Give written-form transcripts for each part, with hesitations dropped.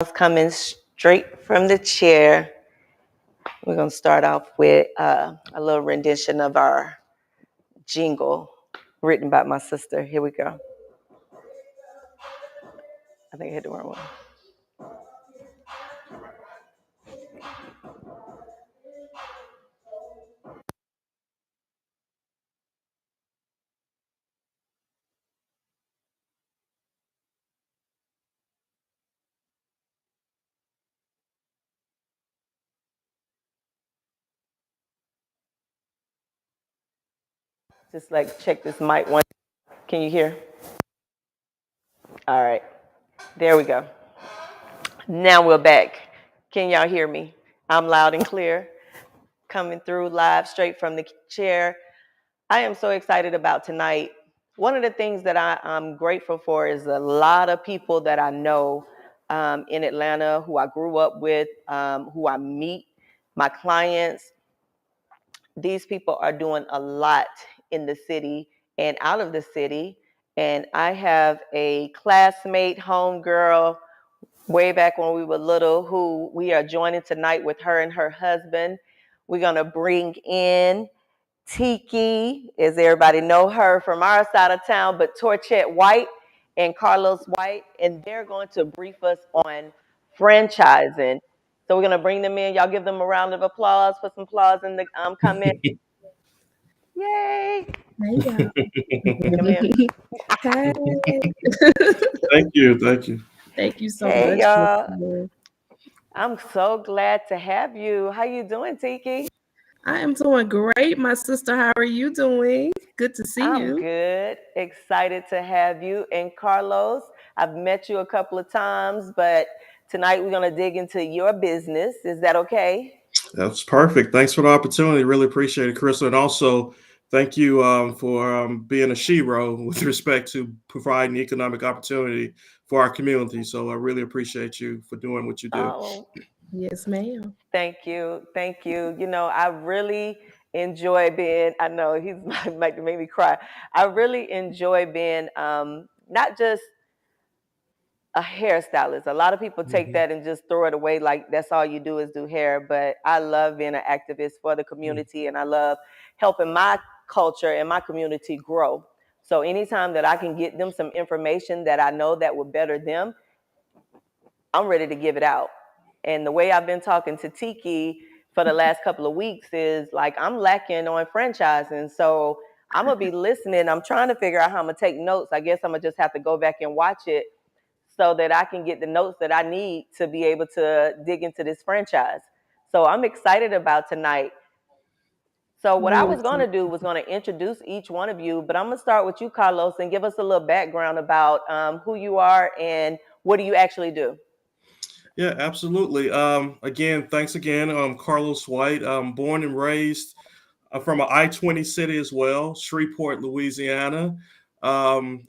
Coming straight from the chair. We're going to start off with a little rendition of our jingle written by my sister. Here we go. I think I hit the wrong one. Just like check this mic one. Can you hear? All right. There we go. Now we're back. Can y'all hear me? I'm loud and clear. Coming through live straight from the chair. I am so excited about tonight. One of the things that I'm grateful for is a lot of people that I know in Atlanta who I grew up with, who I meet, my clients. These people are doing a lot in the city and out of the city. And I have a classmate, homegirl, way back when we were little, who we are joining tonight with her and her husband. We're going to bring in Tiki, as everybody know her from our side of town, but Torchet White and Carlos White, and they're going to brief us on franchising. So we're going to bring them in. Y'all give them a round of applause. Put some applause in the comment. Yay! There you go. Come in. Hey. Thank you. Thank you. Thank you so Hey, much. y'all. I'm so glad to have you. How you doing, Tiki? I am doing great, my sister. How are you doing? Good to see I'm you. good. Excited to have you. And Carlos, I've met you a couple of times, but tonight we're going to dig into your business. Is that okay? That's perfect. Thanks for the opportunity. Really appreciate it, Chris. And also, thank you for being a shero with respect to providing economic opportunity for our community. So I really appreciate you for doing what you do. Oh, Yes, ma'am. thank you. Thank you. You know, I really enjoy being, I know he's might make me cry. I really enjoy being not just a hairstylist. A lot of people take Mhm. that and just throw it away like that's all you do is do hair. But I love being an activist for the community and I love helping my culture and my community grow. So anytime that I can get them some information that I know that will better them, I'm ready to give it out. And the way I've been talking to Tiki for the last couple of weeks is like I'm lacking on franchising. So I'm gonna be listening. I'm trying to figure out how I'm gonna take notes. I guess I'm gonna just have to go back and watch it so that I can get the notes that I need to be able to dig into this franchise. So I'm excited about tonight. So what I Me was going too. to do was going to introduce each one of you, but I'm going to start with you, Carlos, and give us a little background about who you are and what do you actually do. Yeah, absolutely. Again, thanks again. Carlos White, born and raised from an I-20 city as well, Shreveport, Louisiana.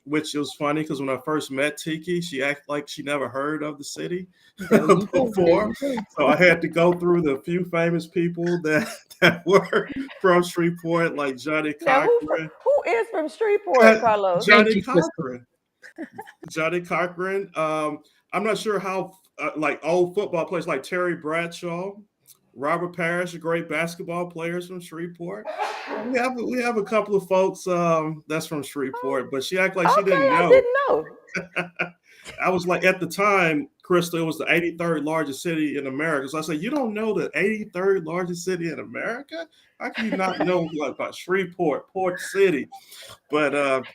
Which was funny because when I first met Tiki, she acted like she never heard of the city There you go. There before. you go. So I had to go through the few famous people that were from Shreveport, like Johnny Now, Cochran. who is from Shreveport, Carlos? Thank Johnny you, Crystal. Cochran. Johnny Cochran. I'm not sure how like old football players like Terry Bradshaw, Robert Parrish, great basketball players from Shreveport. We have a couple of folks that's from Shreveport, but she acted like she Okay, didn't I know. didn't know. I was like at the time, Crystal, it was the 83rd largest city in America. So I said, you don't know the 83rd largest city in America? How can you not know like, about Shreveport, Port City? But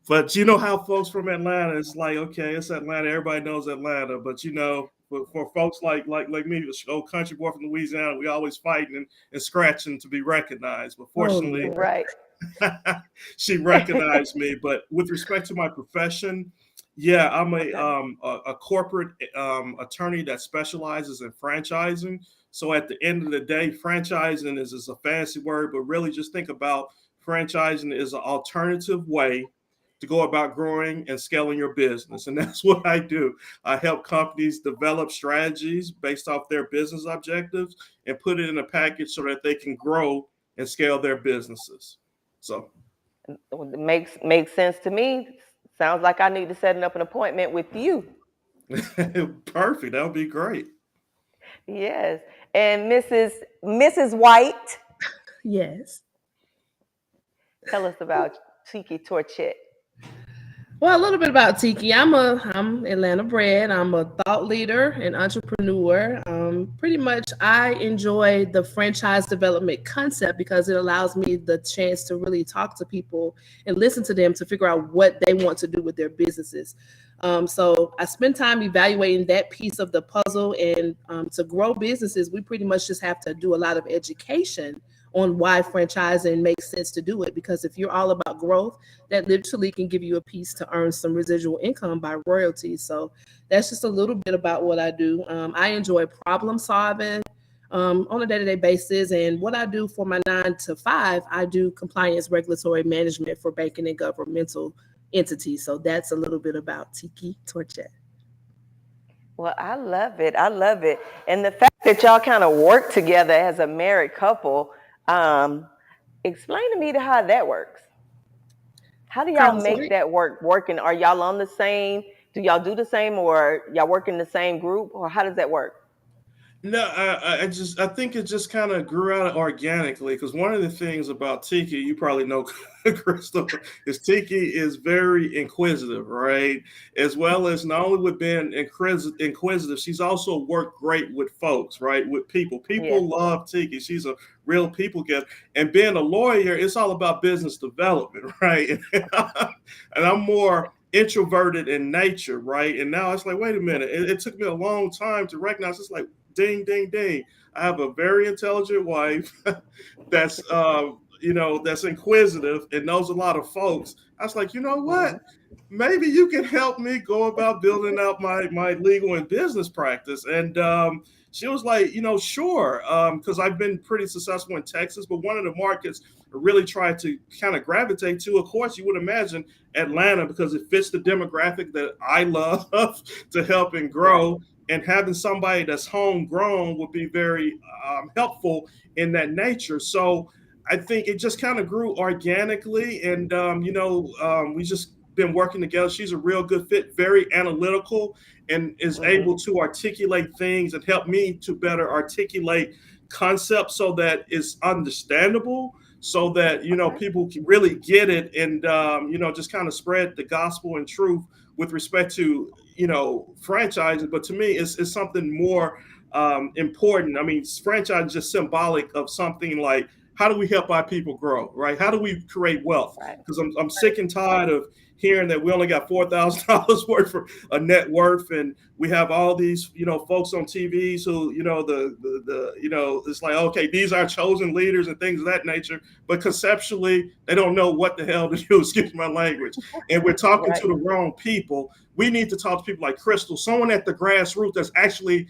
But you know how folks from Atlanta, it's like, okay, it's Atlanta. Everybody knows Atlanta. But for folks like me, this old country boy from Louisiana, we always fighting and scratching to be recognized. But Oh, fortunately, Lord. Right. she recognized me. But with respect to my profession, yeah, I'm Okay. a corporate attorney that specializes in franchising. So at the end of the day, franchising is a fancy word, but really just think about franchising is an alternative way to go about growing and scaling your business. And that's what I do. I help companies develop strategies based off their business objectives and put it in a package so that they can grow and scale their businesses. So, Makes sense to me. Sounds like I need to set up an appointment with you. Perfect. That would be great. Yes. And Mrs. White, Yes. tell us about Tiki Torchet. Well, a little bit about Tiki. I'm Atlanta bred. I'm a thought leader and entrepreneur. Pretty much, I enjoy the franchise development concept because it allows me the chance to really talk to people and listen to them to figure out what they want to do with their businesses. So I spend time evaluating that piece of the puzzle, and to grow businesses, we pretty much just have to do a lot of education on why franchising makes sense to do it. Because if you're all about growth, that literally can give you a piece to earn some residual income by royalties. So that's just a little bit about what I do. I enjoy problem solving on a day-to-day basis, and what I do for my 9 to 5, I do compliance regulatory management for banking and governmental entities. So that's a little bit about Tiki Torchet. Well, I love it. I love it. And the fact that y'all kind of work together as a married couple, um, explain to me how that works. How do y'all Carlos make White. that work working? Are y'all on the same? Do y'all do the same, or y'all work in the same group, or how does that work? No, I think it just kind of grew out organically because one of the things about Tiki, you probably know, Crystal, is Tiki is very inquisitive, right? As well as not only with being inquisitive, she's also worked great with folks, right? With people. Yes. People love Tiki. She's a real people getter. And being a lawyer, it's all about business development, right? And I'm more introverted in nature, right? And now it's like, wait a minute. It took me a long time to recognize it's like, ding, ding, ding. I have a very intelligent wife that's that's inquisitive and knows a lot of folks. I was like, you know what? Mhm. Maybe you can help me go about building out my legal and business practice. And she was like, sure, because I've been pretty successful in Texas, but one of the markets I really tried to kind of gravitate to, of course, you would imagine Atlanta because it fits the demographic that I love to help and Right. grow. And having somebody that's homegrown would be very helpful in that nature. So I think it just kind of grew organically, and we just been working together. She's a real good fit, very analytical, and is Mhm. able to articulate things and help me to better articulate concepts so that it's understandable, so that Okay. people can really get it, and just kind of spread the gospel and truth with respect to franchising. But to me, it's something more important. I mean, franchise is just symbolic of something like how do we help our people grow, right? How do we create wealth? Right. Because I'm sick and tired of hearing that we only got $4,000 worth of a net worth, and we have all these folks on TVs who the it's like, okay, these are chosen leaders and things of that nature, but conceptually they don't know what the hell to do. Excuse my language, and we're talking to Right. the wrong people. We need to talk to people like Crystal, someone at the grassroots that's actually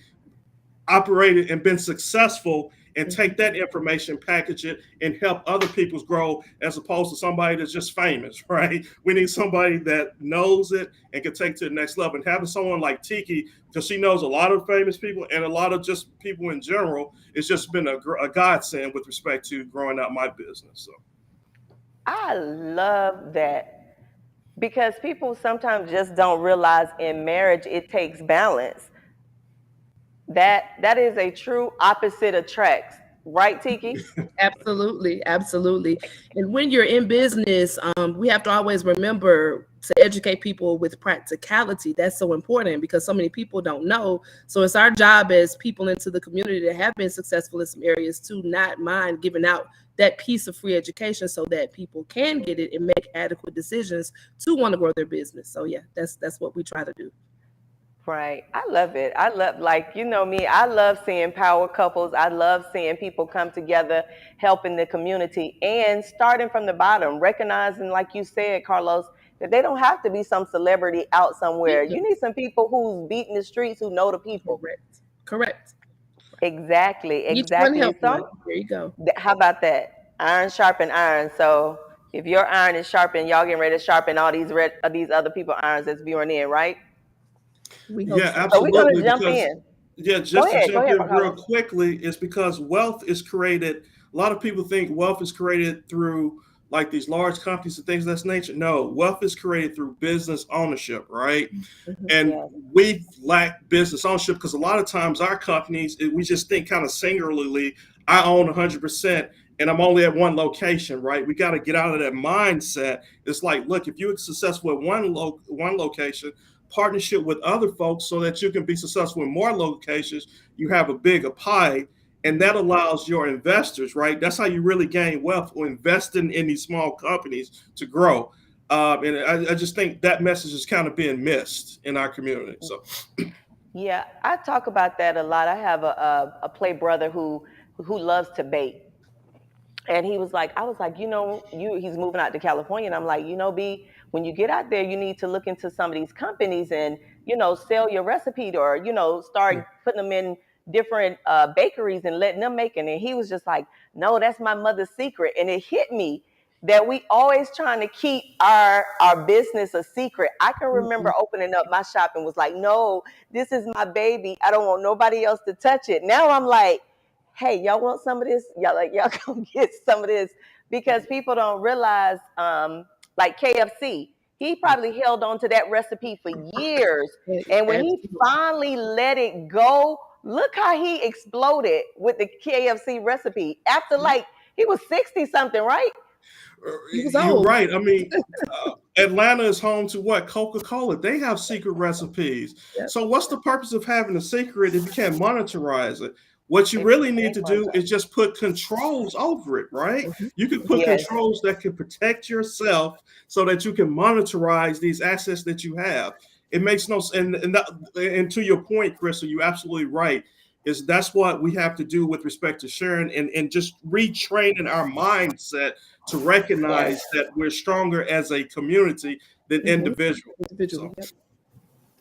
operated and been successful, and take Mhm. that information, package it, and help other people's grow as opposed to somebody that's just famous, right? We need somebody that knows it and can take to the next level. And having someone like Tiki, because she knows a lot of famous people and a lot of just people in general, it's just been a godsend with respect to growing out my business. So I love that because people sometimes just don't realize in marriage it takes balance. That is a true opposite attracts, right, Tiki? Absolutely, absolutely. And when you're in business, we have to always remember to educate people with practicality. That's so important because so many people don't know. So it's our job as people into the community that have been successful in some areas to not mind giving out that piece of free education so that people can get it and make adequate decisions to want to grow their business. So yeah, that's what we try to do. Right. I love it. I love, like, you know me, I love seeing power couples. I love seeing people come together, helping the community and starting from the bottom, recognizing, like you said, Carlos, that they don't have to be some celebrity out somewhere. Yeah, You need some people who's beating the streets who know the people. correct. Correct. Exactly. Each one Exactly. help Some, one. There you go. how about that? Iron sharpen iron. So if your iron is sharpened, y'all getting ready to sharpen all these other people irons that's viewing in, right? We hope yeah, so. So we're gonna absolutely. jump Because in. yeah, Go just to ahead. Go jump ahead, in real Carlos. quickly, is because wealth is created. A lot of people think wealth is created through like these large companies and things of that nature. No, wealth is created through business ownership, right? Mhm. And Yes. we lack business ownership because a lot of times our companies, we just think kind of singularly, I own 100% and I'm only at one location, right? We got to get out of that mindset. It's like, look, if you're successful at one location, partnership with other folks so that you can be successful in more locations, you have a bigger pie. And that allows your investors, right? That's how you really gain wealth, or investing in these small companies to grow. And I just think that message is kind of being missed in our community. So, Yeah, I talk about that a lot. I have a play brother who loves to bake. And he was like, I was like, he's moving out to California. And I'm like, B, when you get out there, you need to look into some of these companies and, sell your recipe, or, start putting them in different bakeries and letting them make it. And he was just like, no, that's my mother's secret. And it hit me that we always trying to keep our business a secret. I can remember Mhm. opening up my shop and was like, no, this is my baby. I don't want nobody else to touch it. Now I'm like, hey, y'all want some of this? Y'all come get some of this, because people don't realize, like KFC, he probably held on to that recipe for years. Yeah, And when he absolutely. finally let it go, look how he exploded with the KFC recipe after, like, he was 60 something, right? He was you're old. right. I mean, Atlanta is home to what? Coca-Cola. They have secret recipes. Yep. So what's the purpose of having a secret if you can't monetize it? What you If you really need can't to do monetize. is just put controls over it, right? Mhm. You can put Yes, controls that can protect yourself so that you can monetize these assets that you have. It makes no sense. And to your point, Crystal, you're absolutely right. Is that's what we have to do with respect to sharing, and just retraining our mindset to yes, recognize that we're stronger as a community than Mhm. individual. Individually. So Yep.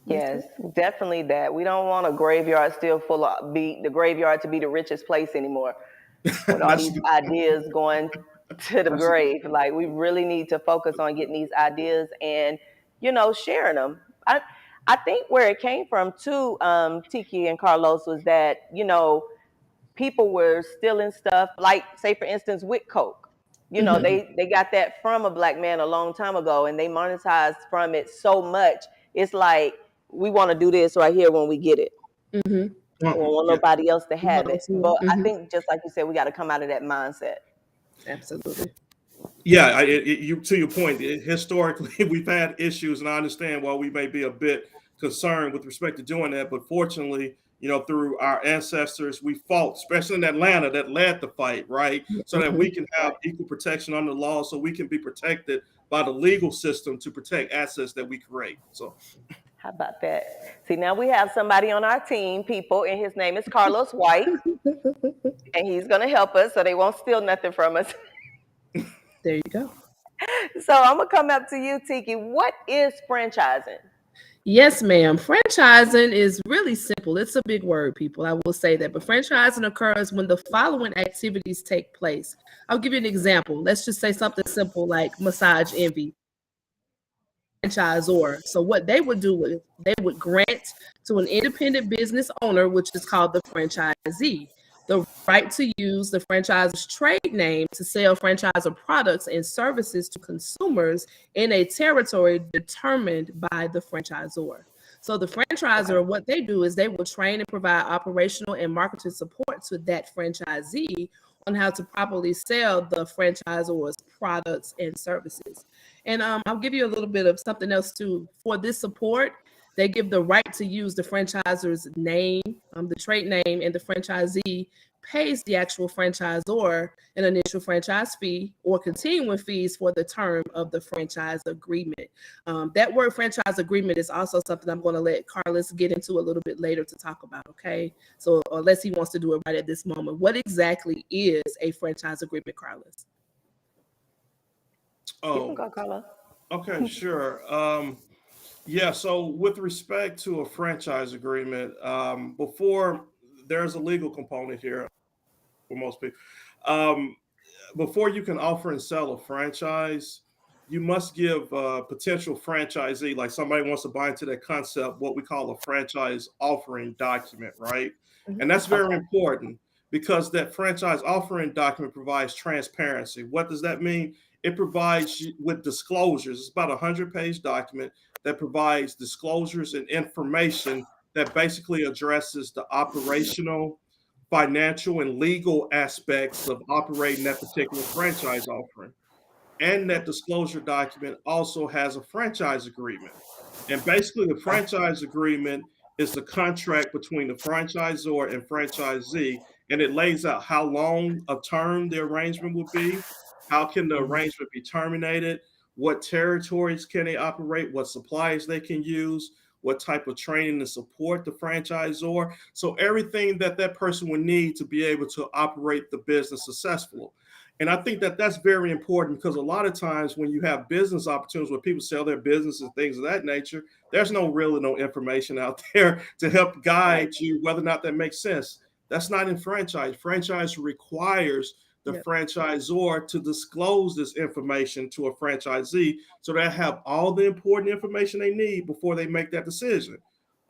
That's yes, it. definitely that. We don't want a graveyard still full of be the graveyard to be the richest place anymore, with all that's these ideas going to the that's grave. Like, we really need to focus on getting these ideas and, sharing them. I think where it came from too, Tiki and Carlos, was that, people were stealing stuff, like, say for instance, with Coke. Mhm. They got that from a black man a long time ago, and they monetized from it so much. It's like, we want to do this right here when we get it. Mhm. We don't want yeah. nobody else to We have hold on it. to But it. I Mhm. think, just like you said, we got to come out of that mindset. Absolutely. Yeah, you to your point. Historically, we've had issues, and I understand why we may be a bit concerned with respect to doing that. But fortunately, through our ancestors, we fought, especially in Atlanta, that led the fight, right? So that we Mhm. can have Right. equal protection under the law, so we can be protected by the legal system to protect assets that we create. So, How about that? See, now we have somebody on our team, people, and his name is Carlos White, and he's going to help us so they won't steal nothing from us. There you go. So I'm going to come up to you, Tiki. What is franchising? Yes, ma'am. Franchising is really simple. It's a big word, people. I will say that. But franchising occurs when the following activities take place. I'll give you an example. Let's just say something simple like massage envy. Franchisor. So what they would do is they would grant to an independent business owner, which is called the franchisee, the right to use the franchisor's trade name to sell franchisor products and services to consumers in a territory determined by the franchisor. So the Okay. franchisor, what they do is they will train and provide operational and marketing support to that franchisee on how to properly sell the franchisor's products and services. And I'll give you a little bit of something else too. For this support, they give the right to use the franchisor's name, the trade name, and the franchisee pays the actual franchisor an initial franchise fee or continuing fees for the term of the franchise agreement. That word franchise agreement is also something I'm going to let Carlos get into a little bit later to talk about. Okay. So, unless he wants to do it right at this moment, what exactly is a franchise agreement, Carlos? You can oh, go, Carlos. okay, sure. Yeah, so with respect to a franchise agreement, before there's a legal component here for most people. Um, Before you can offer and sell a franchise, you must give a potential franchisee, like somebody wants to buy into that concept, what we call a franchise offering document, right? And that's very Okay. important because that franchise offering document provides transparency. What does that mean? it provides you with disclosures. It's about a 100-page document that provides disclosures and information that basically addresses the operational, financial, and legal aspects of operating that particular franchise offering. And that disclosure document also has a franchise agreement. And basically, the franchise agreement is the contract between the franchisor and franchisee, and it lays out how long a term the arrangement will be, how can the arrangement be terminated, what territories can they operate, what suppliers they can use, what type of training and support the franchisor. So everything that that person would need to be able to operate the business successfully. And I think that that's very important because a lot of times when you have business opportunities where people sell their business and things of that nature, there's no information out there to help Right. guide you whether or not that makes sense. That's not in franchise. Franchise requires the Yep. franchisor to disclose this information to a franchisee so they have all the important information they need before they make that decision.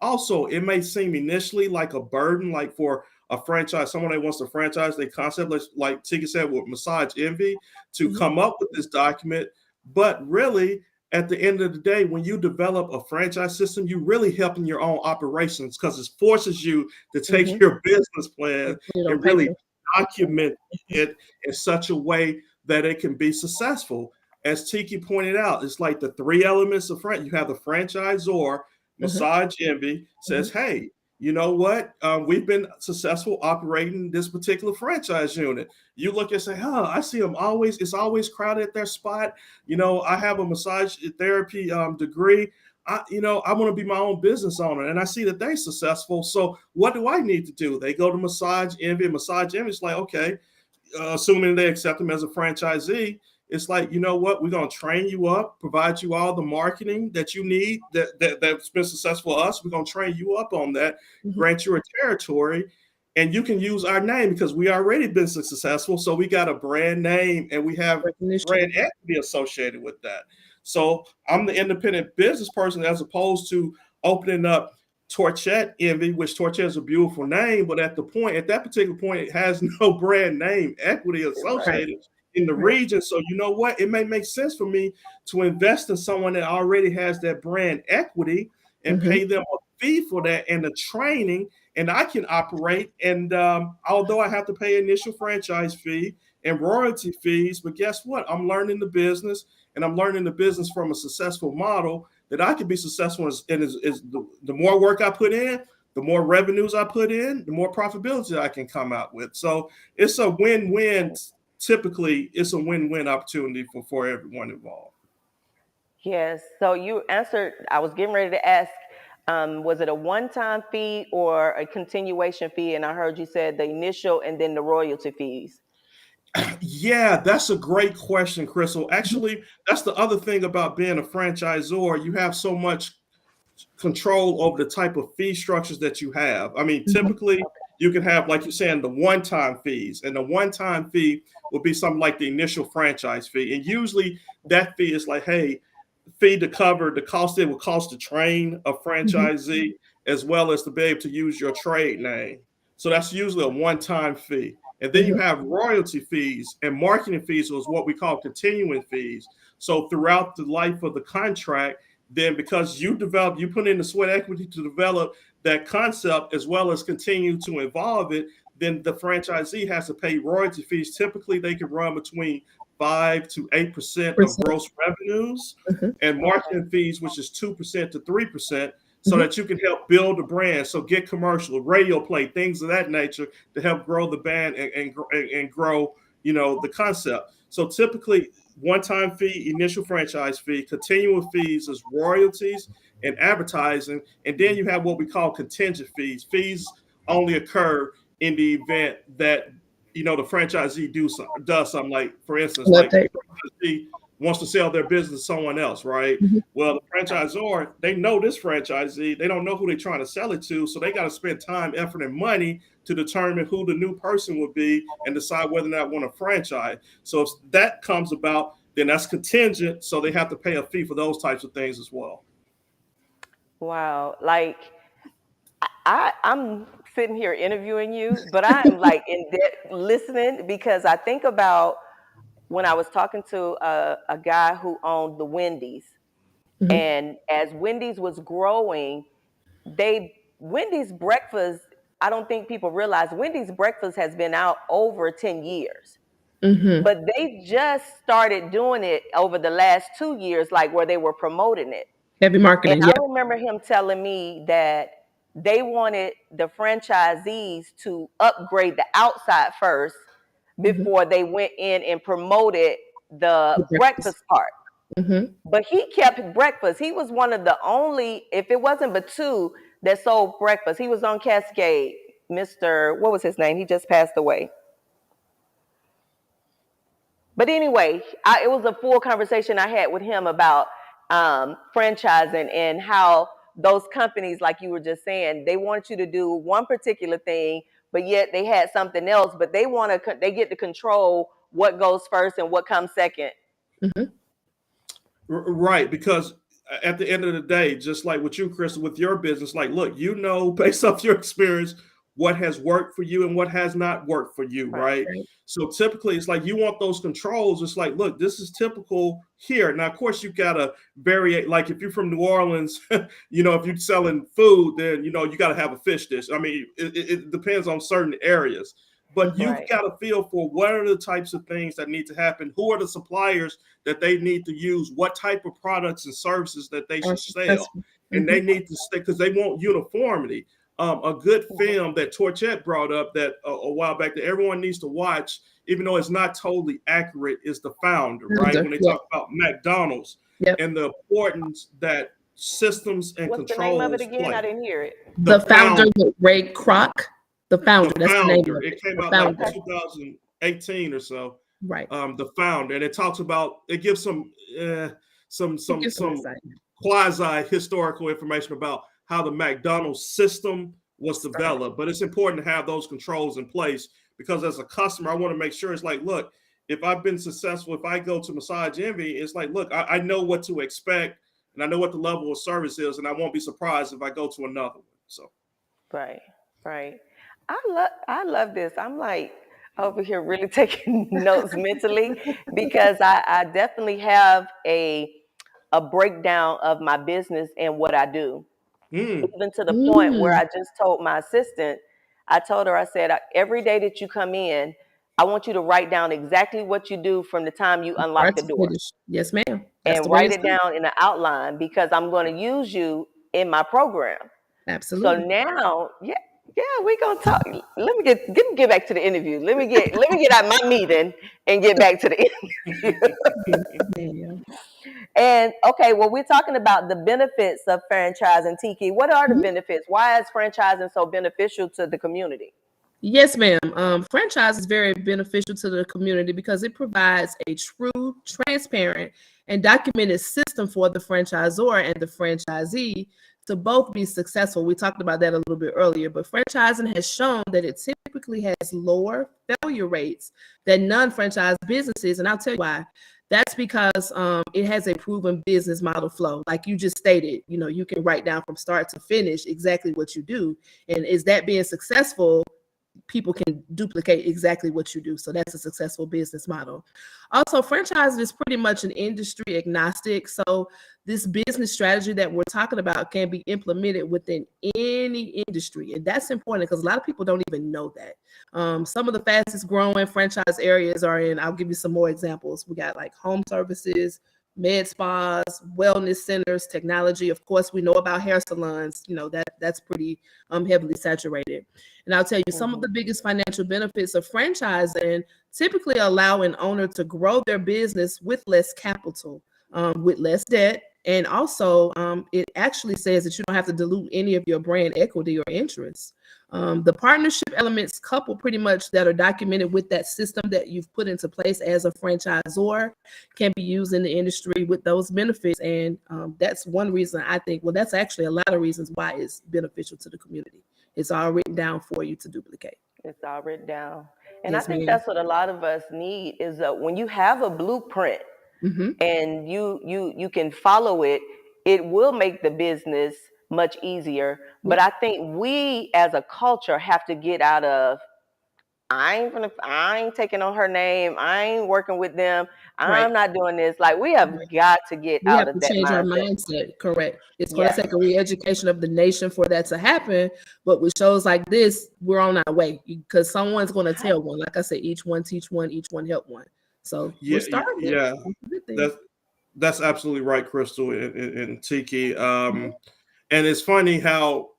Also, it may seem initially like a burden, like for a franchise, someone that wants to franchise their concept, like Tika said with Massage Envy, to Mhm. come up with this document. But really, at the end of the day, when you develop a franchise system, you're really helping your own operations because it forces you to take Mhm. your business plan And put it on and really paper. document it in such a way that it can be successful. As Tiki pointed out, it's like the three elements of franchise. You have the franchisor, Mhm. Massage Envy, says, Mhm. hey, you know what? We've been successful operating this particular franchise unit. You look and say, huh, I see them always, it's always crowded at their spot. You know, I have a massage therapy degree. I want to be my own business owner and I see that they're successful. So what do I need to do? They go to Massage Envy. Massage Envy is like, okay, assuming they accept them as a franchisee, it's like, you know what, we're going to train you up, provide you all the marketing that you need that's been successful for us. We're going to train you up on that, Mhm. grant you a territory, and you can use our name because we already been successful. So we got a brand name and we have Recognition. brand equity associated with that. So I'm the independent business person as opposed to opening up Torchet Envy, which Torchet is a beautiful name, but at that particular point, it has no brand name equity Right. associated in the Right. region. So you know what? It may make sense for me to invest in someone that already has that brand equity and Mhm. pay them a fee for that and the training, and I can operate. And although I have to pay initial franchise fee and royalty fees, but guess what? I'm learning the business, and I'm learning the business from a successful model that I can be successful is the more work I put in, the more revenues I put in, the more profitability I can come out with. So it's a win-win. Typically, it's a win-win opportunity for everyone involved. Yes. So you answered, I was getting ready to ask, was it a one-time fee or a continuation fee? And I heard you said the initial and then the royalty fees. Yeah, that's a great question, Crystal. Mhm. Actually, that's the other thing about being a franchisor. You have so much control over the type of fee structures that you have. I mean, Mhm. typically you can have, like you're saying, the one-time fees, and the one-time fee will be something like the initial franchise fee. And usually that fee is like, hey, fee to cover the cost it would cost to train a Mhm. franchisee as well as to be able to use your trade name. So that's usually a one-time fee. And then you Mhm. have royalty fees and marketing fees, is what we call continuing fees. So throughout the life of the contract, then because you put in the sweat equity to develop that concept as well as continue to evolve it, then the franchisee has to pay royalty fees. Typically, they can run between 5 to 8% of Percent. gross revenues, Mhm. and Okay. marketing fees, which is 2% to 3%, so Mhm. that you can help build the brand. So get commercial, radio play, things of that nature to help grow the band and grow, the concept. So typically, one-time fee, initial franchise fee, continual fees is royalties and advertising, and then you have what we call contingent fees. Fees only occur in the event that the franchisee does something, like, for instance, An like update. franchisee wants to sell their business to someone else, right? Mhm. Well, the franchisor, they know this franchisee, they don't know who they're trying to sell it to, so they got to spend time, effort, and money to determine who the new person would be and decide whether or not want to franchise. So if that comes about, then that's contingent, so they have to pay a fee for those types of things as well. Wow. Like I'm sitting here interviewing you, but I am like in depth listening because I think about when I was talking to a guy who owned the Wendy's, and as Wendy's was growing, Wendy's breakfast, I don't think people realize Wendy's breakfast has been out over 10 years. But they just started doing it over the last 2 years, like where they were promoting it. Heavy And marketing, I yeah. remember him telling me that they wanted the franchisees to upgrade the outside first before they went in and promoted the breakfast part. But he kept breakfast. He was one of the only, if it wasn't but two, that sold breakfast. He was on Cascade. Mr. What was his name? He just passed away. But anyway, it was a full conversation I had with him about franchising and how those companies, like you were just saying, they want you to do one particular thing, but yet they had something else. But they get to control what goes first and what comes second. Right, because at the end of the day, just like with you, Chris, with your business, like, look, based off your experience, what has worked for you and what has not worked for you, right? So typically, it's like you want those controls. It's like, look, this is typical here. Now, of course, you gotta vary. Like if you're from New Orleans, if you're selling food, then you got to have a fish dish. I mean, it depends on certain areas. But you've got to feel for what are the types of things that need to happen. Who are the suppliers that they need to use? What type of products and services that they should sell? And they need to stick because they want uniformity. A good film that Torchet brought up that a while back that everyone needs to watch, even though it's not totally accurate, is The Founder, right? When they talk about McDonald's and the importance that systems and What's controls the name of it again? play. I didn't hear it. The Founder with Ray Kroc. The Founder. That's the name of it. It came out like 2018 or so. Right. The Founder, and it talks about, it gives some quasi historical information about how the McDonald's system was developed. But it's important to have those controls in place because as a customer, I want to make sure it's like, look, if I've been successful, if I go to Massage Envy, it's like, look, I know what to expect and I know what the level of service is, and I won't be surprised if I go to another one. So, right. I love this. I'm like over here really taking notes mentally because I definitely have a breakdown of my business and what I do. Even to the point where I just told my assistant, I told her, I said, every day that you come in, I want you to write down exactly what you do from the time you unlock the door. Yes, ma'am. And write it down in an outline because I'm going to use you in my program. Absolutely. So now, yeah, we're gonna talk. Let me get back to the interview. Let me get out my meeting and get back to the interview. And okay, well, we're talking about the benefits of franchising, Tiki. What are the benefits? Why is franchising so beneficial to the community? Yes, ma'am. Franchise is very beneficial to the community because it provides a true, transparent, and documented system for the franchisor and the franchisee to both be successful. We talked about that a little bit earlier, but franchising has shown that it typically has lower failure rates than non-franchise businesses, and I'll tell you why. That's because it has a proven business model flow. Like you just stated, you can write down from start to finish exactly what you do. And is that being successful? People can duplicate exactly what you do. So that's a successful business model. Also, franchising is pretty much an industry agnostic. So this business strategy that we're talking about can be implemented within any industry. And that's important because a lot of people don't even know that. Some of the fastest growing franchise areas are in, I'll give you some more examples. We got like home services, med spas, wellness centers, technology. Of course, we know about hair salons. That's pretty heavily saturated. And I'll tell you, some of the biggest financial benefits of franchising typically allow an owner to grow their business with less capital, with less debt. And also, it actually says that you don't have to dilute any of your brand equity or interest. The partnership elements couple pretty much that are documented with that system that you've put into place as a franchisor can be used in the industry with those benefits. And that's one reason I think, well, that's actually a lot of reasons why it's beneficial to the community. It's all written down for you to duplicate. It's all written down. And yes, I think that's what a lot of us need is when you have a blueprint and you can follow it, it will make the business much easier. But I think we as a culture have to get out of I ain't taking on her name. I ain't working with them. Right. I'm not doing this. Like, we have got to get We out have of to that change our mindset. mindset. Correct. It's going to Yeah. take a re-education of the nation for that to happen. But with shows like this, we're on our way because someone's going to tell one. Like I said, each one teach one, each one help one. So we're starting it. Yeah. That's a good thing. That's absolutely right, Crystal and Tiki. And it's funny how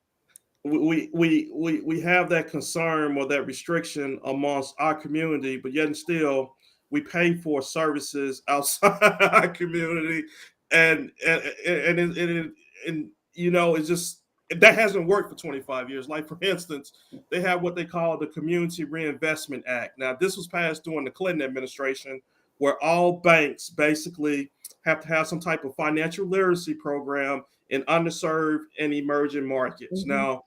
we have that concern or that restriction amongst our community, but yet and still we pay for services outside our community, and you know, it's just that hasn't worked for 25 years. Like, for instance, they have what they call the Community Reinvestment Act. Now, this was passed during the Clinton administration, where all banks basically have to have some type of financial literacy program in underserved and emerging markets. Now,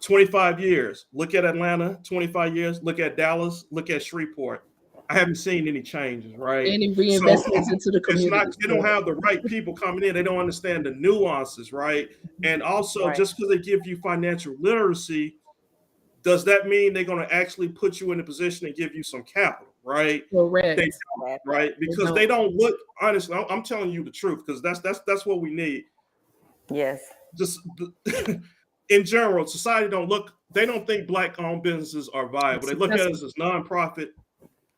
25 years. Look at Atlanta, 25 years. Look at Dallas. Look at Shreveport. I haven't seen any changes, right? Any So reinvestments into the it's not, community. they don't have the right people coming in. They don't understand the nuances, right? And also, Right. just because they give you financial literacy, does that mean they're going to actually put you in a position and give you some capital, right? Correct. They don't, right? Because they don't look, honestly, I'm telling you the truth, because that's what we need. Yes. Just in general, society they don't think Black-owned businesses are viable. They look at us as nonprofit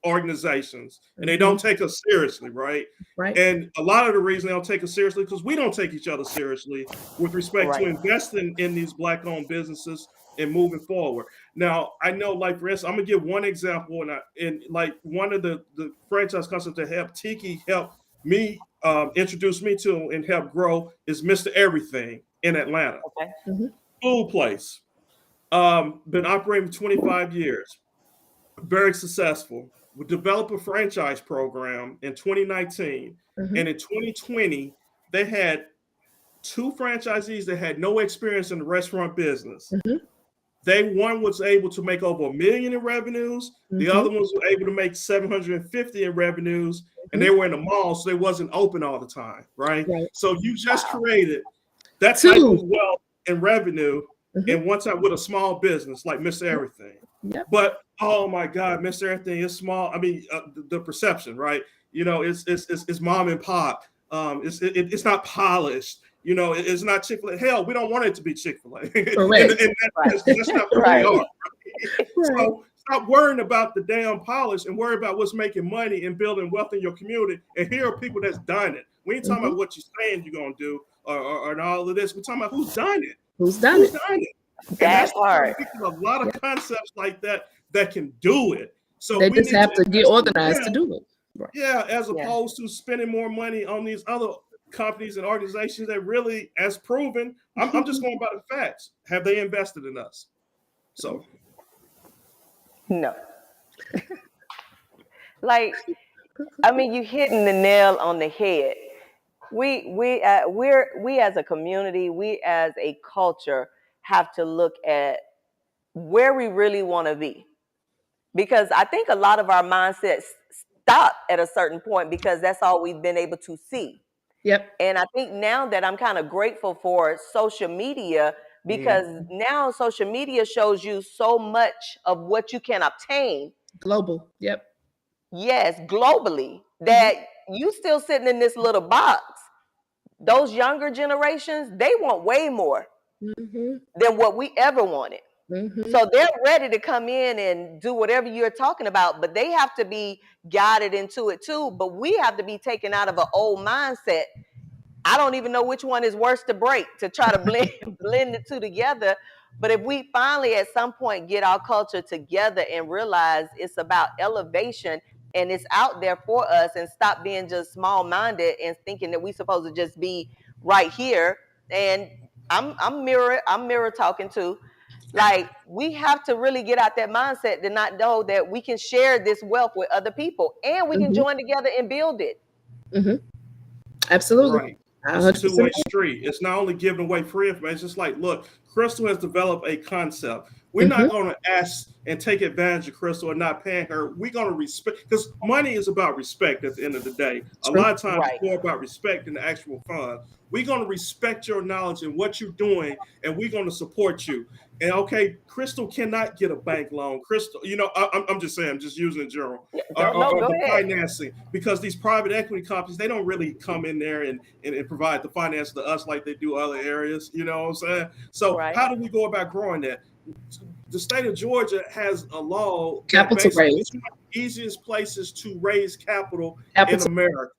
organizations, and they don't take us seriously, right? Right. And a lot of the reason they don't take us seriously because we don't take each other seriously with respect to investing in these Black-owned businesses and moving forward. Now, I know, like, for instance, I'm gonna give one example, and like one of the franchise concepts that helped Tiki help me introduce me to and help grow is Mr. Everything in Atlanta. Okay. Food place. Been operating for 25 years. Very successful. We developed a franchise program in 2019. And in 2020, they had 2 franchisees that had no experience in the restaurant business. One was able to make over $1 million in revenues. The other ones were able to make 750 in revenues, and they were in the mall, so they wasn't open all the time, right? So you just created that type of wealth and revenue in one time with a small business like Mr. Everything. But oh my God, Mr. Everything is small. I mean, the perception, right? You know, it's mom and pop. It's not polished. You know, it's not Chick-fil-A. Hell, we don't want it to be Chick-fil-A. and that's not who we are. Right? So stop worrying about the damn polish and worry about what's making money and building wealth in your community. And here are people that's done it. We ain't talking about what you're saying you're gonna do or all of this. We're talking about who's done it. Who's done it? That part. A lot of concepts like that can do it. So they we just need have to get organized to do it. Right. Yeah, as opposed to spending more money on these other companies and organizations that really, as proven, I'm just going by the facts. Have they invested in us? So, no. Like, I mean, you hitting the nail on the head. We as a community, we as a culture have to look at where we really want to be, because I think a lot of our mindsets stop at a certain point because that's all we've been able to see. Yep. And I think now that I'm kind of grateful for social media, because now social media shows you so much of what you can obtain. Global. Yep. Yes, globally, that you still sitting in this little box. Those younger generations, they want way more than what we ever wanted. So they're ready to come in and do whatever you're talking about, but they have to be guided into it too. But we have to be taken out of an old mindset. I don't even know which one is worse to break, to try to blend the two together. But if we finally at some point get our culture together and realize it's about elevation and it's out there for us, and stop being just small-minded and thinking that we're supposed to just be right here. And I'm mirror talking too. Like, we have to really get out that mindset to not know that we can share this wealth with other people, and we can join together and build it. Absolutely. Right. It's a two-way street. It's not only giving away free information. It's just like, look, Crystal has developed a concept. We're not going to ask and take advantage of Crystal and not paying her. We're going to respect, because money is about respect at the end of the day. A lot of times it's more about respect than the actual fund. We're going to respect your knowledge and what you're doing, and we're going to support you. And okay, Crystal cannot get a bank loan. Crystal, I'm just saying, I'm just using in general, Yeah, or, no, or go the ahead. financing, because these private equity companies, they don't really come in there and provide the finance to us like they do other areas. You know what I'm saying? So Right. how do we go about growing that? The state of Georgia has a law that Capital basically raise. it's one of the easiest places to raise capital in Capital. America.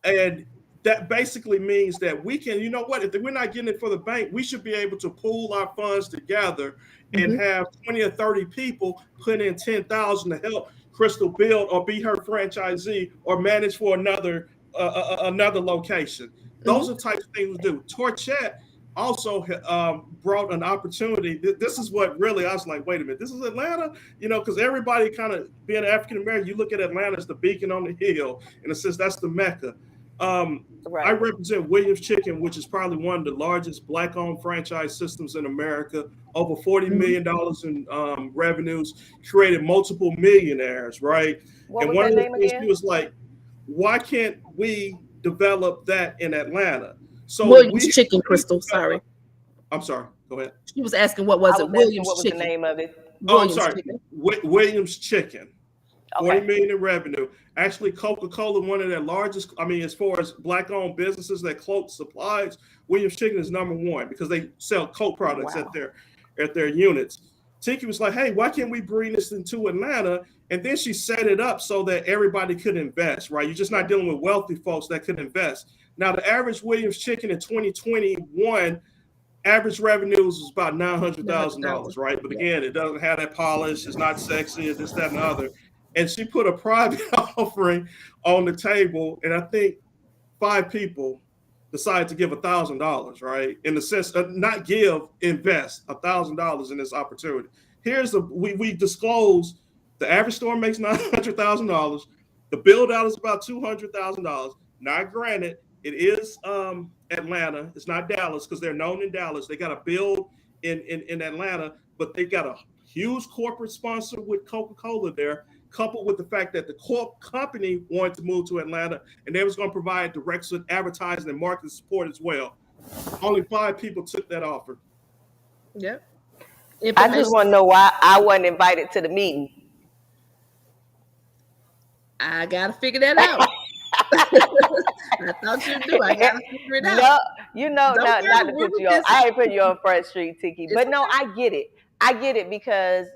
And that basically means that we can, you know what, if we're not getting it for the bank, we should be able to pool our funds together and Mm-hmm. have 20 or 30 people put in 10,000 to help Crystal build or be her franchisee or manage for another location. Those Mm-hmm. are types of things we do. Torchet also brought an opportunity. This is what really I was like, wait a minute, this is Atlanta, because everybody kind of being African American, you look at Atlanta as the beacon on the hill, in a sense, that's the Mecca. I Right. represent Williams Chicken, which is probably one of the largest Black-owned franchise systems in America. Over $40 Mm-hmm. million in revenues, created multiple millionaires, right? What And was one that of the name things she again? was like, "Why can't we develop that in Atlanta?" So Williams we Chicken, Crystal. Sorry. I'm sorry. Go ahead. She was asking what was I it? was asking Williams what was the Chicken. name of it. Oh, I'm Williams sorry. Chicken. Williams Chicken. 40 Okay. million in revenue. Actually, Coca-Cola, one of their largest, as far as Black-owned businesses that Coke supplies, Williams Chicken is number one because they sell Coke products Wow. at their units. Tiki was like, hey, why can't we bring this into Atlanta? And then she set it up so that everybody could invest, right? You're just not dealing with wealthy folks that could invest. Now, the average Williams Chicken in 2021, average revenues was about $900,000, 900,000. right? But Yeah. again, it doesn't have that polish. It's not sexy. It's this, that, and the other. And she put a private offering on the table, and I think 5 people decided to give $1,000, right? In the sense of not give, invest $1,000 in this opportunity. Here's we disclose the average store makes $900,000. The build out is about $200,000. Now, granted, it is Atlanta. It's not Dallas because they're known in Dallas. They got a build in Atlanta, but they got a huge corporate sponsor with Coca-Cola there, coupled with the fact that the company wanted to move to Atlanta and they was going to provide direct advertising and marketing support as well. Only 5 people took that offer. Yep. I just Information. want to know why I wasn't invited to the meeting. I gotta figure that out. I thought you do. I gotta figure it out. No, Don't not worry, to we'll put be you on. busy. I ain't putting you on Front Street, Tiki. It's But no, okay. I get it. I get it because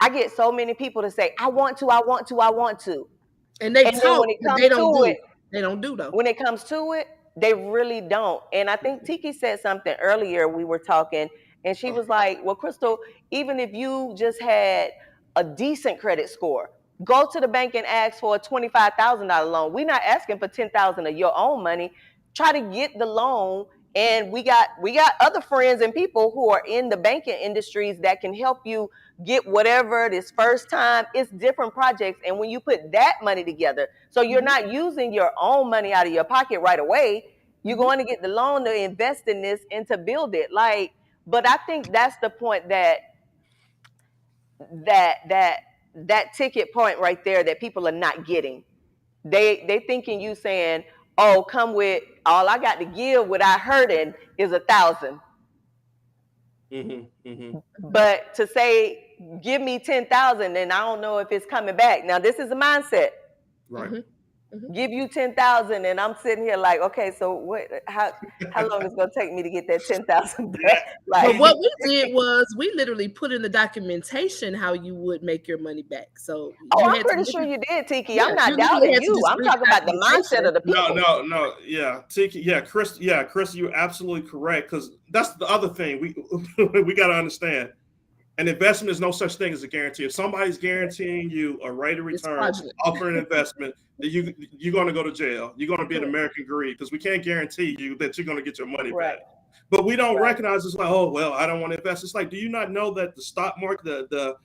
I get so many people to say, I want to, I want to, I want to. And they And then talk, when it but comes they don't to do. it, They don't do though. when it comes to it, they really don't. And I think Tiki said something earlier. We were talking, and she was like, "Well, Crystal, even if you just had a decent credit score, go to the bank and ask for a $25,000 loan. We're not asking for 10,000 of your own money. Try to get the loan." And we got other friends and people who are in the banking industries that can help you get whatever this first time. It's different projects, and when you put that money together, so you're not using your own money out of your pocket right away, you're going to get the loan to invest in this and to build it. But I think that's the point that ticket point right there that people are not getting. They thinking you saying, oh, come with all I got to give without hurting is 1,000. Mm-hmm, mm-hmm. But to say, give me 10,000, and I don't know if it's coming back. Now, this is a mindset. Right. Give you 10,000, and I'm sitting here like, okay, so what? How long is it gonna take me to get that 10,000 back? Yeah. But Like, what we did was we literally put in the documentation how you would make your money back. So oh, you I'm had to pretty sure you did, Tiki. yeah, I'm you not literally doubting had to you. just I'm read talking the about the mindset documentation. of the people. No. Yeah, Tiki. Chris, you're absolutely correct because that's the other thing we got to understand. An investment is no such thing as a guarantee. If somebody's guaranteeing you a rate of It's return, fraudulent. offering an investment, that you're going to go to jail. You're going to be an American greed because we can't guarantee you that you're going to get your money Right. back. But we don't Right. recognize it's like, oh well, I don't want to invest. It's like, do you not know that the stock market, the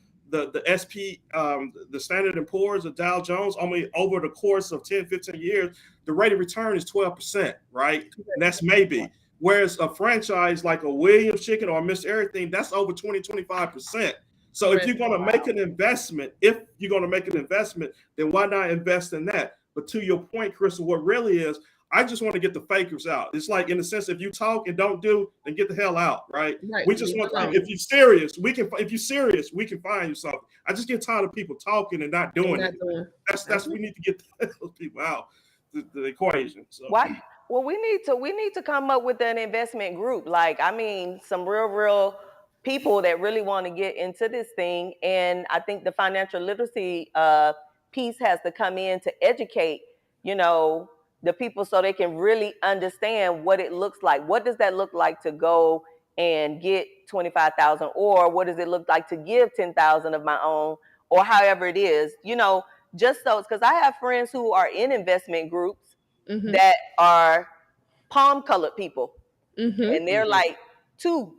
SP, the Standard and Poor's, the Dow Jones, only over the course of 10, 15 years, the rate of return is 12%, right? And that's maybe. Whereas a franchise like a Williams Chicken or Mr. Everything, that's over 20, 25%. So if you're going to make an investment, then why not invest in that? But to your point, Crystal, what really is, I just want to get the fakers out. It's like, in the sense, if you talk and don't do, then get the hell out, right? Right. We just want, if you're serious, we can find you something. I just get tired of people talking and not doing it. That's we need to get those people out the equation. So. Why? Well, we need to come up with an investment group. Like, I mean, some real people that really want to get into this thing. And I think the financial literacy piece has to come in to educate, the people, so they can really understand what it looks like. What does that look like to go and get 25,000, or what does it look like to give 10,000 of my own, or however it is, just so, because I have friends who are in investment groups that are palm colored people, and they're like two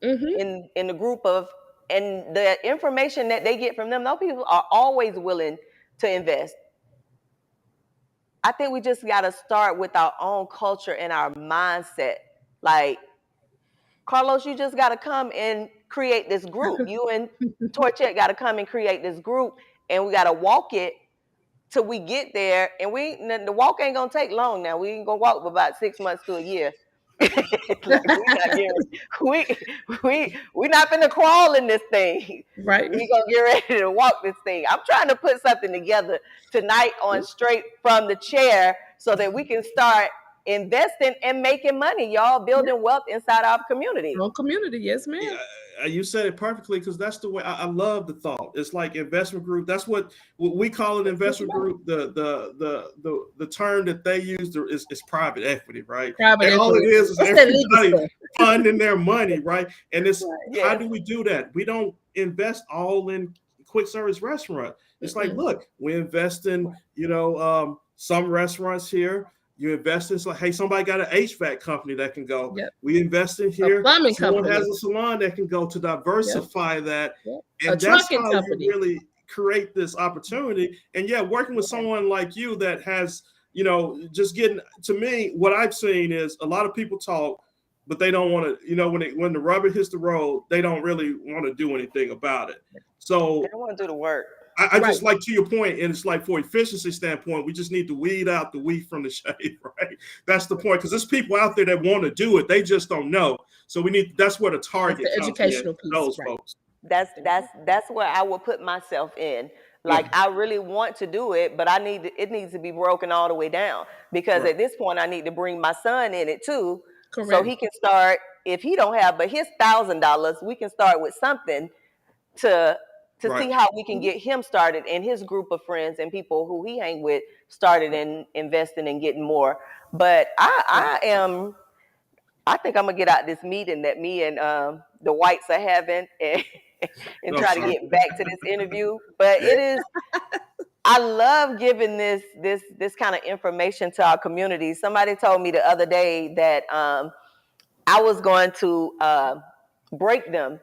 in the group of, and the information that they get from them, those people are always willing to invest. I think we just got to start with our own culture and our mindset. Like, Carlos, you just got to come and create this group. You and Torchet got to come and create this group, and we got to walk it till we get there. And the walk ain't gonna take long. Now we ain't gonna walk for about 6 months to a year. Like, we not finna crawl in this thing. Right. We gonna get ready to walk this thing. I'm trying to put something together tonight on Straight from the Chair, so that we can start investing and making money, y'all, building wealth inside our community. Yes, ma'am. Yeah, you said it perfectly, because that's the way I love the thought. It's like investment group. That's what we call an investment group. The term that they use is private equity, right? And all it is everybody funding their money, right? And it's how do we do that? We don't invest all in quick service restaurant. It's like, look, we invest in some restaurants here. You invest in, like, hey, somebody got an HVAC company that can go. Yep. We invest in here. Someone has a salon that can go, to diversify that. And that's how you really create this opportunity. And working with someone like you that has, just getting, to me, what I've seen is a lot of people talk, but they don't want to, when the rubber hits the road, they don't really want to do anything about it. So they don't want to do the work. I just like, to your point, and it's like, for efficiency standpoint, we just need to weed out the wheat from the shade, right? That's the point, because there's people out there that want to do it, they just don't know. So that's where the target comes educational in, those folks. That's where I will put myself in. Like, I really want to do it, but it needs to be broken all the way down, because at this point I need to bring my son in it too. Correct. So he can start, if he don't have but his $1,000, we can start with something to see how we can get him started, and his group of friends and people who he hang with started in investing and getting more. But I think I'm gonna get out this meeting that me and the Whites are having, and try to get back to this interview. But it is, I love giving this kind of information to our community. Somebody told me the other day that I was going to break them,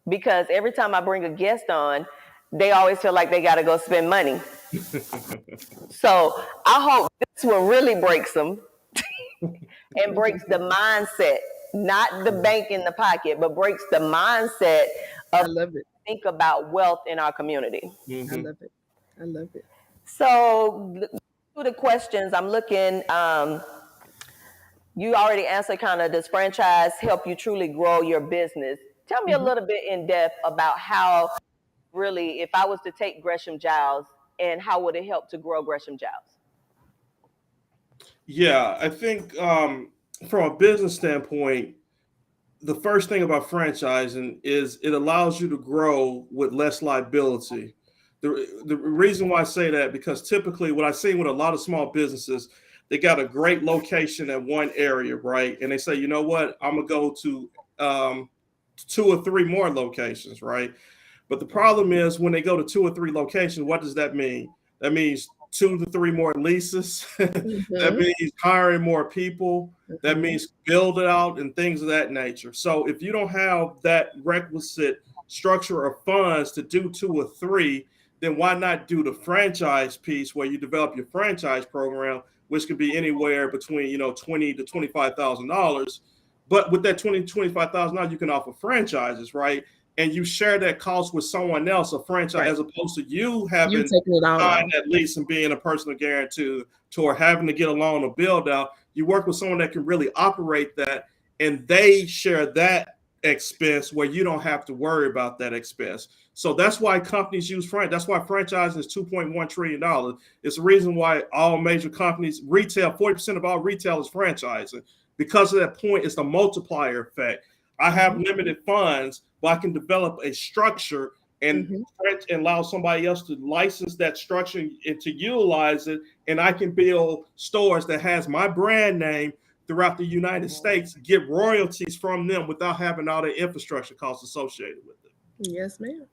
because every time I bring a guest on, they always feel like they got to go spend money. So I hope this one really breaks them and breaks the mindset, not the bank in the pocket, but breaks the mindset of think about wealth in our community. I love it. So through the questions, I'm looking, you already answered kind of, does franchise help you truly grow your business? Tell me a little bit in depth about how, really, if I was to take Gresham Giles, and how would it help to grow Gresham Giles? Yeah, I think from a business standpoint, the first thing about franchising is it allows you to grow with less liability. The reason why I say that, because typically what I've seen with a lot of small businesses, they got a great location at one area, right? And they say, you know what, I'm gonna go to 2 or 3 more locations, right? But the problem is, when they go to 2 or 3 locations, what does that mean? That means 2 to 3 more leases. That means hiring more people. That means build it out and things of that nature. So if you don't have that requisite structure of funds to do 2 or 3, then why not do the franchise piece, where you develop your franchise program, which could be anywhere between $20,000 to $25,000. But with that $20,000 to $25,000, you can offer franchises, right? and you share that cost with someone else, a franchise, Right. as opposed to you You having taking it all out. signed that lease and being a personal guarantor or having to get a loan or build out. You work with someone that can really operate that, and they share that expense where you don't have to worry about that expense. So that's why companies use franchise. That's why franchising is $2.1 trillion. It's the reason why all major companies, retail, 40% of all retail is franchising. Because of that point, it's the multiplier effect. I have limited funds, but I can develop a structure and allow somebody else to license that structure and to utilize it. And I can build stores that has my brand name throughout the United States, get royalties from them without having all the infrastructure costs associated with it. Yes, ma'am.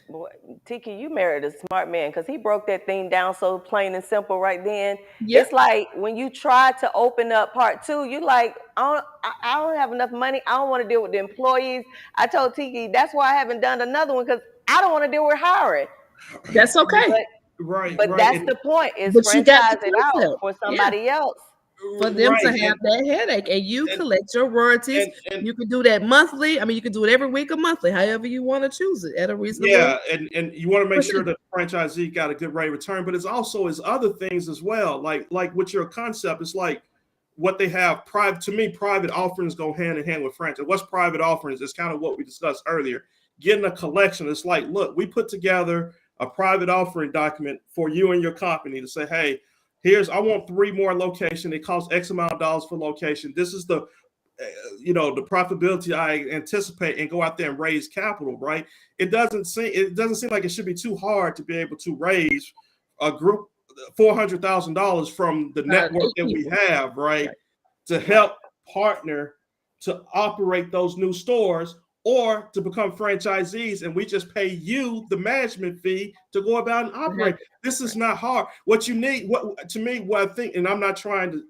Boy, Tiki, you married a smart man because he broke that thing down so plain and simple right then. Yep. It's like when you try to open up part two, you like, I don't have enough money. I don't want to deal with the employees. I told Tiki that's why I haven't done another one because I don't want to deal with hiring. That's okay. But that's the point is But you got franchise the it out concept. for somebody else. For them to have that headache, and you collect your royalties. You can do that monthly. I mean, you can do it every week or monthly, however you want to choose it at a reasonable. Yeah, and you want to make sure that the franchisee got a good rate of return, but it's also is other things as well. Like with your concept, it's like what they have private. To me, private offerings go hand in hand with franchise. What's private offerings? It's kind of what we discussed earlier. Getting a collection. It's like, look, we put together a private offering document for you and your company to say, hey, I want 3 more locations. It costs X amount of dollars for location. This is the, the profitability I anticipate, and go out there and raise capital. Right? It doesn't seem like it should be too hard to be able to raise a group $400,000 from the network that we have, right? To help partner to operate those new stores, or to become franchisees, and we just pay you the management fee to go about and operate. This is not hard. What you need, what I think, and I'm not trying to,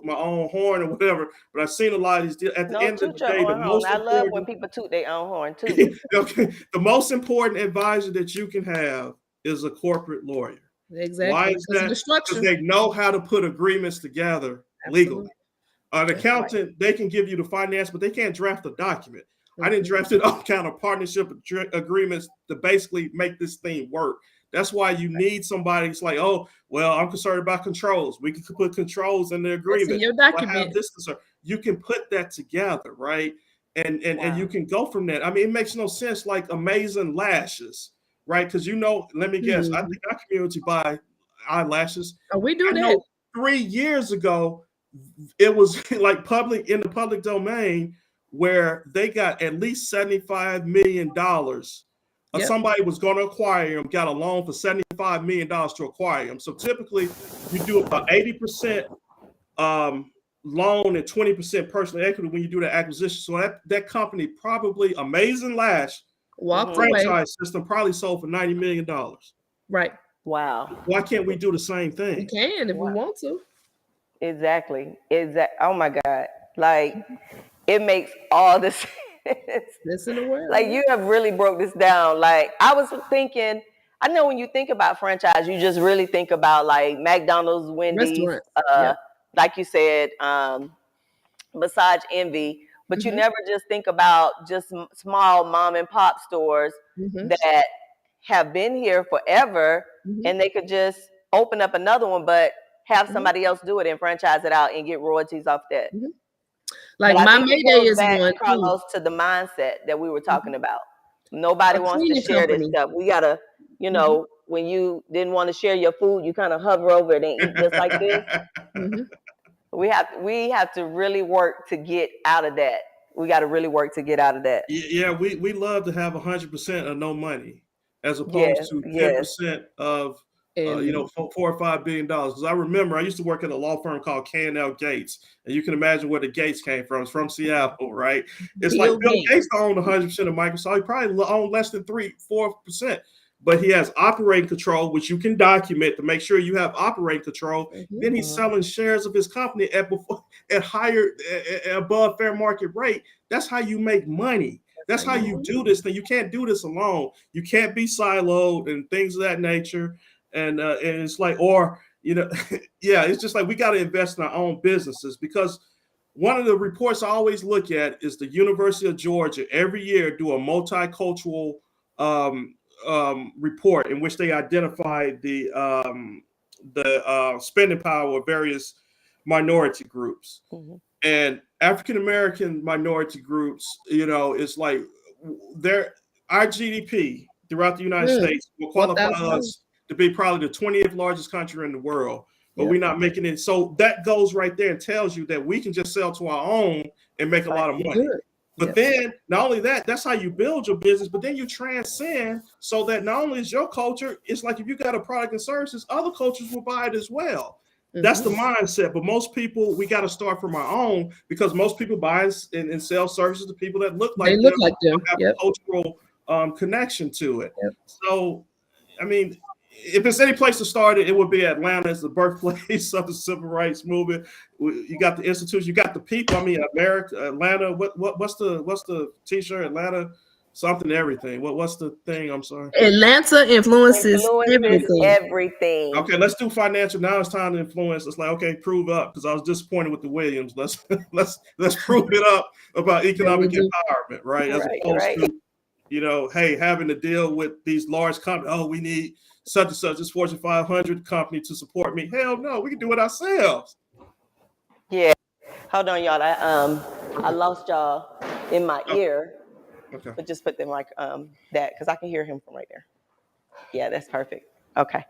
my own horn or whatever, but I've seen a lot of these deals. At the end of the day, the most I love important, when people toot their own horn too. Okay, the most important advisor that you can have is a corporate lawyer. Exactly. Why is that? Because they know how to put agreements together legally. An accountant, they can give you the finance, but they can't draft a document. I didn't draft all kind of partnership agreements to basically make this thing work. That's why you need somebody. It's like, oh, well, I'm concerned about controls. We can put controls in the agreement. Your document. You can put that together, right? And you can go from that. I mean, it makes no sense like Amazing Lashes, right? Because let me guess, I think our community buy eyelashes. Oh, we do that. 3 years ago, it was like in the public domain, where they got at least $75 million. Somebody was going to acquire them, got a loan for $75 million to acquire them. So typically, you do about 80% loan and 20% personal equity when you do the acquisition. So that company, probably Amazing Lash franchise system, probably sold for $90 million. Right. Wow. Why can't we do the same thing? We can if we want to. Exactly. Oh my God. Like, it makes all the sense. This in the world. Like, you have really broke this down. Like, I was thinking, I know when you think about franchise, you just really think about like McDonald's, Wendy's, like you said, Massage Envy, but you never just think about just small mom and pop stores that have been here forever, and they could just open up another one, but have somebody else do it and franchise it out and get royalties off that. Like my Mayday is one, Carlos, to the mindset that we were talking about. Nobody wants to share this stuff. We gotta, when you didn't want to share your food, you kind of hover over it and eat just like this. We have to really work to get out of that. We got to really work to get out of that. Yeah, we love to have 100% of no money, as opposed to 10% of $4 or $5 billion. Because I remember I used to work at a law firm called K&L Gates, and you can imagine where the Gates came from. It's from Seattle, right? It's Bill Gates owned 100% of Microsoft. He probably owned less than 3-4%. But he has operating control, which you can document to make sure you have operating control. Then he's selling shares of his company at above fair market rate. That's how you make money. That's how you do this thing. You can't do this alone. You can't be siloed and things of that nature. And it's like, it's just like we got to invest in our own businesses, because one of the reports I always look at is the University of Georgia every year do a multicultural report in which they identify the spending power of various minority groups. Mm-hmm. And African American minority groups, it's like our GDP throughout the United States will qualify us to be probably the 20th largest country in the world, but we're not making it. So that goes right there and tells you that we can just sell to our own and make a lot of money. Good. But then not only that, that's how you build your business, but then you transcend so that not only is your culture, it's like if you got a product and services, other cultures will buy it as well. That's the mindset. But most people, we got to start from our own, because most people buy and sell services to people that look like them, have a cultural connection to it. So, I mean, if there's any place to start it, it would be Atlanta. It's the birthplace of the civil rights movement. You got the institutions, you got the people. I mean, America, Atlanta. What's the t-shirt? Atlanta, something, everything. What's the thing? I'm sorry. Atlanta influences everything. Okay, let's do financial. Now it's time to influence. It's like, okay, prove up, because I was disappointed with the Williams. Let's prove it up about economic empowerment, right? As opposed to, hey, having to deal with these large companies. Oh, we need such and such, this Fortune 500 company to support me. Hell no, we can do it ourselves. Yeah. Hold on, y'all. I lost y'all in my ear. Okay. But just put them like that, because I can hear him from right there. Yeah, that's perfect. Okay.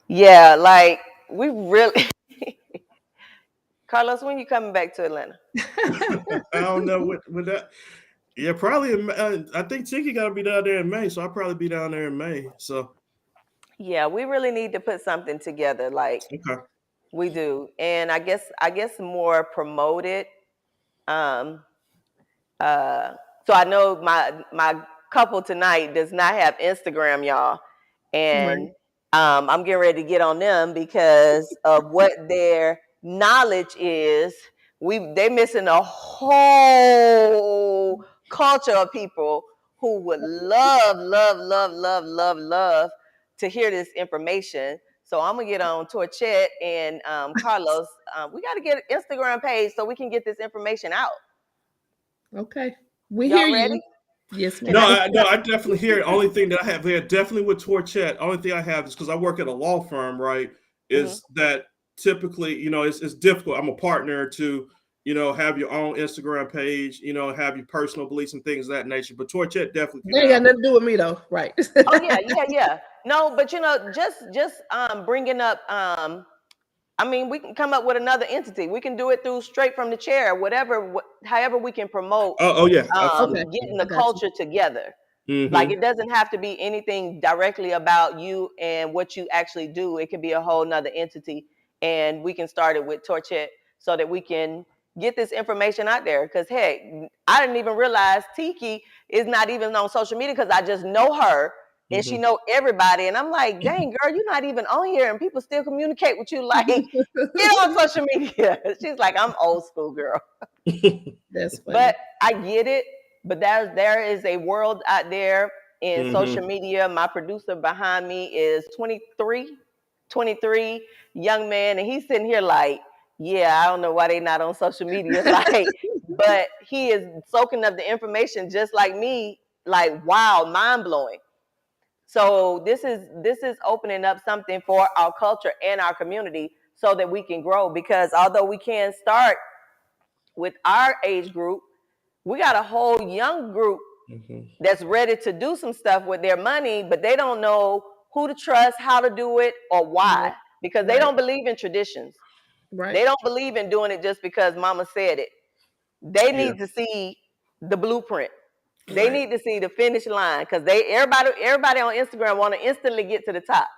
Yeah, like we really Carlos, when you coming back to Atlanta? I don't know with that. Yeah, probably. I think Tiki got to be down there in May, so I'll probably be down there in May. So. Yeah, we really need to put something together, like we do, and I guess more promoted. So I know my couple tonight does not have Instagram, y'all, and I'm getting ready to get on them because of what their knowledge is. They missing a whole culture of people who would love to hear this information. So I'm gonna get on Torchet and Carlos. We got to get an Instagram page so we can get this information out. Okay, we Y'all hear ready? you. Yes, ma'am. No, I definitely hear it. Only thing that I have there, definitely with Torchet, only thing I have is because I work at a law firm, right? Is that typically, it's difficult. I'm a partner to, have your own Instagram page, have your personal beliefs and things of that nature. But Torchet definitely. They ain't got nothing to do with me though, right? Oh yeah. No, but just bringing up. I mean, we can come up with another entity. We can do it through straight from the chair, however we can promote. Getting the culture together. Like it doesn't have to be anything directly about you and what you actually do. It can be a whole nother entity, and we can start it with Torchet so that we can get this information out there. Because hey, I didn't even realize Tiki is not even on social media, because I just know her. And she know everybody, and I'm like, dang girl, you're not even on here, and people still communicate with you. Like, get on social media. She's like, I'm old school, girl. That's funny. But I get it. But there is a world out there in social media. My producer behind me is 23 young man, and he's sitting here like, yeah, I don't know why they not on social media. Like, but he is soaking up the information just like me. Like, wow, mind blowing. So this is opening up something for our culture and our community so that we can grow. Because although we can start with our age group, we got a whole young group that's ready to do some stuff with their money, but they don't know who to trust, how to do it, or why. Because they don't believe in traditions. They don't believe in doing it just because mama said it. They need to see the blueprint. They need to see the finish line, because everybody on Instagram want to instantly get to the top.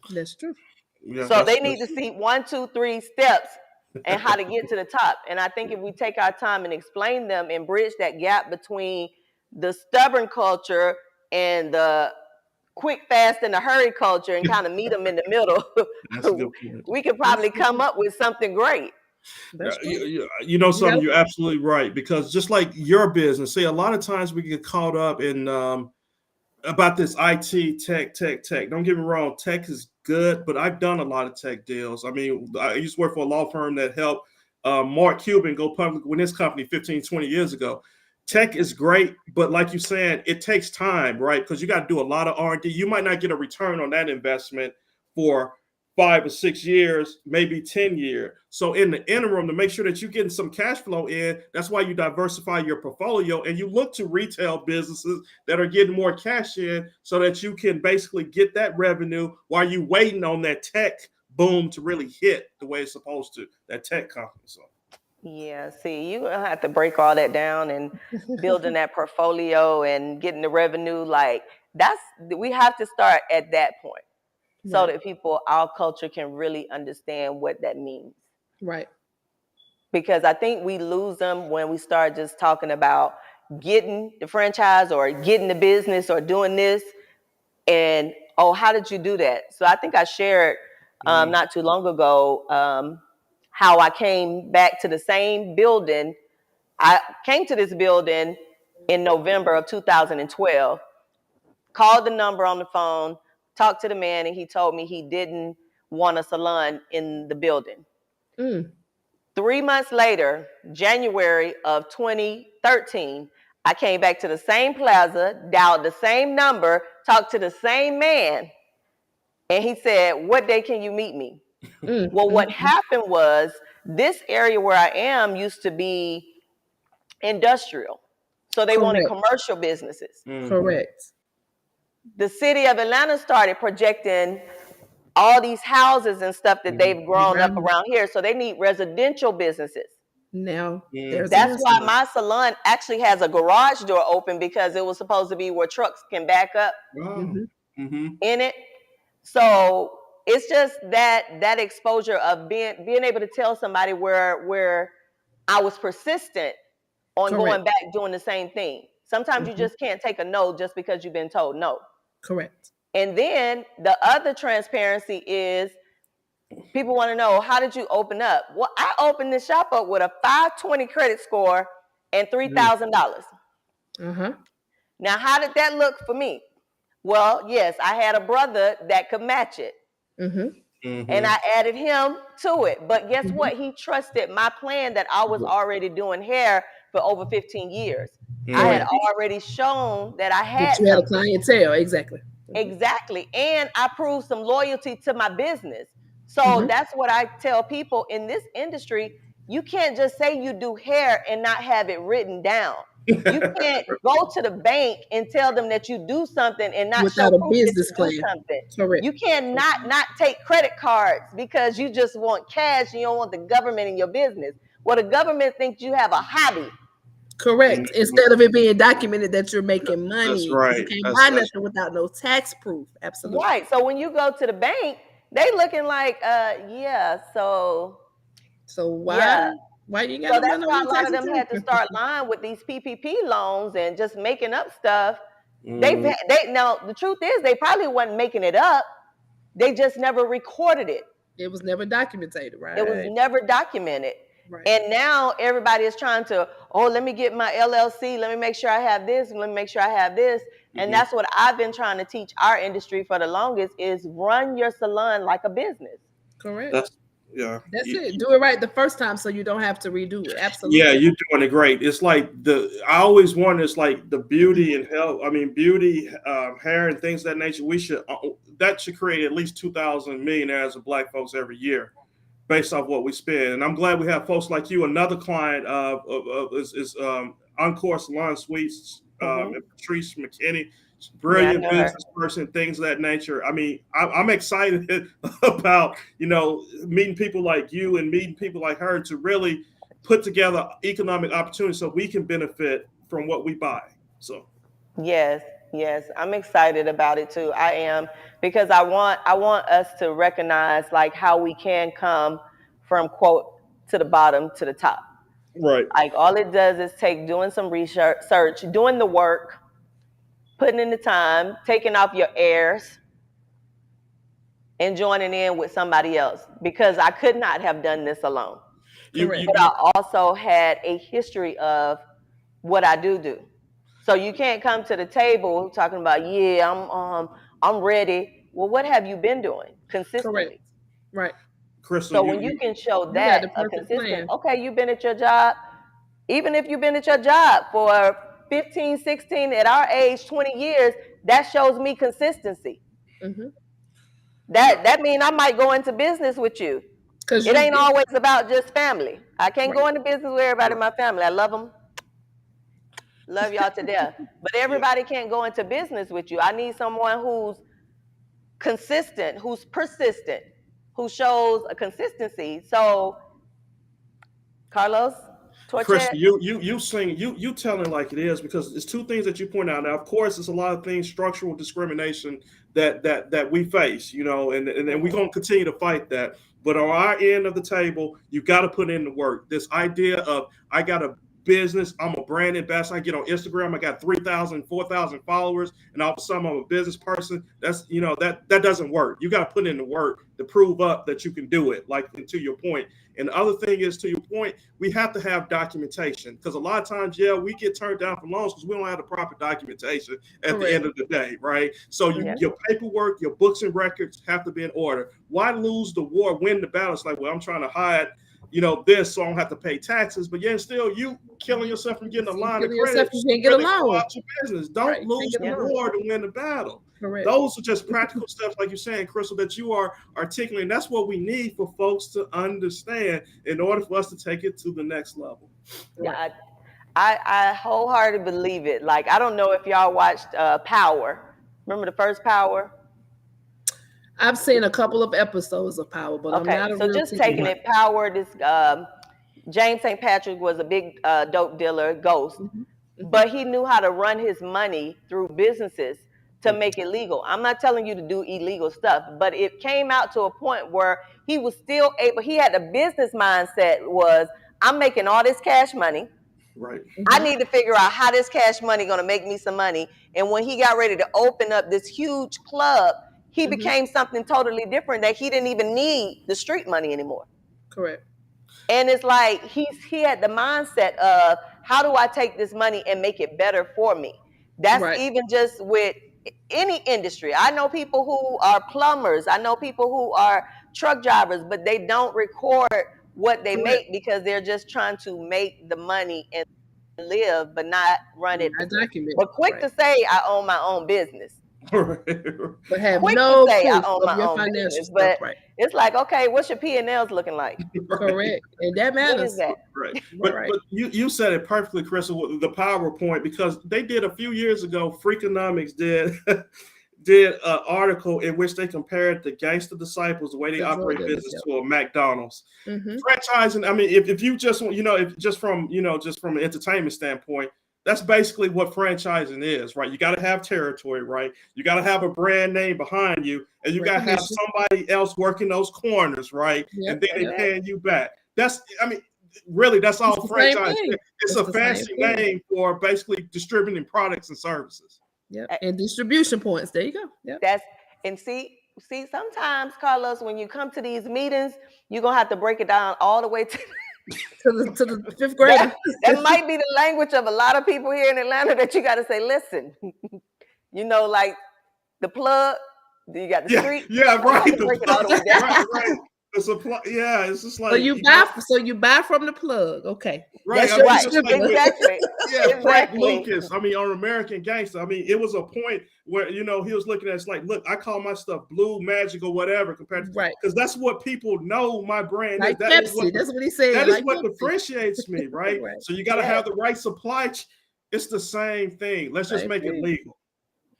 That's true. Yeah, so they need to see 1, 2, 3 steps and how to get to the top. And I think if we take our time and explain them and bridge that gap between the stubborn culture and the quick, fast, and the hurry culture and kind of meet them in the middle, we could probably come up with something great. Something, you're absolutely right, because just like your business, see, a lot of times we get caught up in about this IT tech. Don't get me wrong, tech is good, but I've done a lot of tech deals. I mean, I used to work for a law firm that helped Mark Cuban go public with his company 15, 20 years ago. Tech is great, but like you said, it takes time, right? Because you got to do a lot of R&D. You might not get a return on that investment for 5 or 6 years, maybe 10 years. So in the interim, to make sure that you're getting some cash flow in, that's why you diversify your portfolio and you look to retail businesses that are getting more cash in so that you can basically get that revenue while you waiting on that tech boom to really hit the way it's supposed to, that tech company. So Yeah, see, you gonna have to break all that down and building that portfolio and getting the revenue. Like that's we have to start at that point so Right. that people, our culture, can really understand what that means. Right. Because I think we lose them when we start just talking about getting the franchise or getting the business or doing this. And oh, how did you do that? So I think I shared not too long ago how I came back to the same building. I came to this building in November of 2012, called the number on the phone, talked to the man, and he told me he didn't want a salon in the building. Mm. 3 months later, January of 2013, I came back to the same plaza, dialed the same number, talked to the same man, and he said, "What day can you meet me?" Mm. Well, what Mm. happened was this area where I am used to be industrial. So they wanted Correct. commercial businesses. Correct. The city of Atlanta started projecting all these houses and stuff that they've grown up Around around here. So they need residential businesses. now, there's an That's answer. why my salon actually has a garage door open because it was supposed to be where trucks can back up wow. Mm-hmm. in it. So it's just that exposure of being able to tell somebody where I was persistent on Correct. going back doing the same thing. Sometimes you Mm-hmm. just can't take a no just because you've been told no. Correct. And then the other transparency is people want to know, how did you open up? Well, I opened this shop up with a 520 credit score and $3,000. Uh-huh. Now, how did that look for me? Well, yes, I had a brother that could match it. Mm-hmm. And I added him to it. But guess Mm-hmm. what? He trusted my plan that I was already doing hair for over 15 years. I had Correct. already shown that I That had you had a something. clientele, exactly. Exactly. And I proved some loyalty to my business. So Mm-hmm. that's what I tell people in this industry. You can't just say you do hair and not have it written down. You can't go to the bank and tell them that you do something and not show Without a proof that business you do plan. something. Correct. You cannot not take credit cards because you just want cash and you don't want the government in your business. Well, the government thinks you have a hobby. Correct. Instead of it being documented that you're making That's money, you right. can't buy That's nothing without no tax proof. Absolutely. Right. So when you go to the bank, they looking like, yeah, so So yeah. why you ain't got So no that's money on why your a lot tax of them had to return? start lying with these PPP loans and just making up stuff. mm, They now the truth is they probably wasn't making it up. They just never recorded it. It was never documented, It was right? never documented. Right. And now everybody is trying to, oh, let me get my LLC. Let me make sure I have this. Let me make sure I have this. And that's what I've been trying to teach our industry for the longest is run your salon like a business. Correct. that's yeah. That's it. Do it right the first time so you don't have to redo it. Yeah, Absolutely. you're doing it great. It's like I always wonder, it's like the beauty and health. I mean, beauty, hair, and things of that nature. We should that should create at least 2,000 millionaires of Black folks every year, based off what we spend. And I'm glad we have folks like you. Another client is Encore Salon Suites, Mm-hmm. Patrice McKinney, Yeah, I brilliant know her. business person, things of that nature. I mean, I'm excited about meeting people like you and meeting people like her to really put together economic opportunities so we can benefit from what we buy. So Yes, yes, I'm excited about it too. I am because I want us to recognize like how we can come from quote to the bottom to the top. right. Like all it does is take doing some research, doing the work, putting in the time, taking off your airs, and joining in with somebody else because I could not have done this alone. You, Correct. you, But you I also had a history of what I do. So you can't come to the table talking about, yeah, I'm ready. Well, what have you been doing Correct. consistently? Right. Crystal, So when you can show You got that the a perfect consistent, plan. okay, you've been at your job, even if you've been at your job for 15, 16, at our age, 20 years, that shows me consistency. Mm-hmm. That means I might go into business with you. Because It ain't yeah, always about just family. I can't right. go into business with everybody in right. my family. I love them, love y'all to death. But Yeah. everybody can't go into business with you. I need someone who's consistent, who's persistent, who shows a consistency. So, Carlos, Torchet, Crystal, you telling like it is, because it's two things that you point out. Now, of course, there's a lot of things, structural discrimination that we face, and we're gonna continue to fight that. But on our end of the table, you got to put in the work. This idea of I got a business, I'm a brand ambassador. I get on Instagram, I got 3,000, 4,000 followers, and all of a sudden I'm a business person. That's that doesn't work. You got to put in the work to prove up that you can do it. Like, to your point. And the other thing is, to your point, we have to have documentation, because a lot of times, we get turned down for loans because we don't have the proper documentation at the end of the day, right? So Mhm. your paperwork, your books and records have to be in order. Why lose the war, win the battle? It's like, well, I'm trying to hide, this, so I don't have to pay taxes, but yet still you killing yourself from getting a So you line of killing yourself, credit you to can't get a really grow loan. out your business. Don't Right. lose Can't the get a loan. war to win the battle. Correct. Those are just practical steps, like you're saying, Crystal, that you are articulating. That's what we need for folks to understand in order for us to take it to the next level. yeah, I wholeheartedly believe it. Like, I don't know if y'all watched Power. Remember the first Power? I've seen a couple of episodes of Power, but I'm Okay, not a so real just TV taking watcher. it, Power. This James St. Patrick was a big dope dealer, ghost, Mhm. but he knew how to run his money through businesses to make it legal. I'm not telling you to do illegal stuff, but it came out to a point where he was still able. He had a business mindset. Was, I'm making all this cash money. Right. I Mhm. need to figure out how this cash money going to make me some money. And when he got ready to open up this huge club, he Mhm. became something totally different, that he didn't even need the street money anymore. Correct. And it's like he had the mindset of, how do I take this money and make it better for me? That's Right. even just with any industry. I know people who are plumbers. I know people who are truck drivers, but they don't record what they Correct. make because they're just trying to make the money and live, but not run it. I document. But quick Right. to say, I own my own business. Right. But have Quick to no say, I proof own of my your own financial business. stuff. But Right. it's like, okay, what's your P&Ls looking like? Correct. And that What is matters. that? Right. Right. But you said it perfectly, Crystal, with the PowerPoint, because they did a few years ago, Freakonomics did did an article in which they compared the gangster disciples, the way they The drug operate dealers, business, yep. to a McDonald's. Mhm. Franchising, I mean, if you just if just from an entertainment standpoint, that's basically what franchising is, right? You got to have territory, right? You got to have a brand name behind you, and you got to have Recognition. somebody else working those corners, right? Yep. And then That's they it. paying you back. That's, I mean, really, that's all It's the same franchise. thing. It's It's a the same fancy thing. name for basically distributing products and services. Yep. And distribution points. There you go. Yep. That's, and see, sometimes, Carlos, when you come to these meetings, you're gonna have to break it down all the way to To the fifth grader. that might be the language of a lot of people here in Atlanta, that you got to say, listen, like the plug, you got the street. Yeah, You have right. to break it all the way down. Right. The supply, yeah, it's just like So you buy from the plug. Okay. right. That's I your mean, Right. just like Exactly. Frank Exactly. Lucas. I mean, on American Gangster. I mean, it was a point where he was looking at, it's like, look, I call my stuff Blue Magic or whatever, compared to, Right. because that's what people know my brand Like is. Pepsi. That's what he said. That is like what Pepsi. differentiates me, right? Right. So you got to Yeah. have the right supply. It's the same thing. Let's just Same make it thing. legal.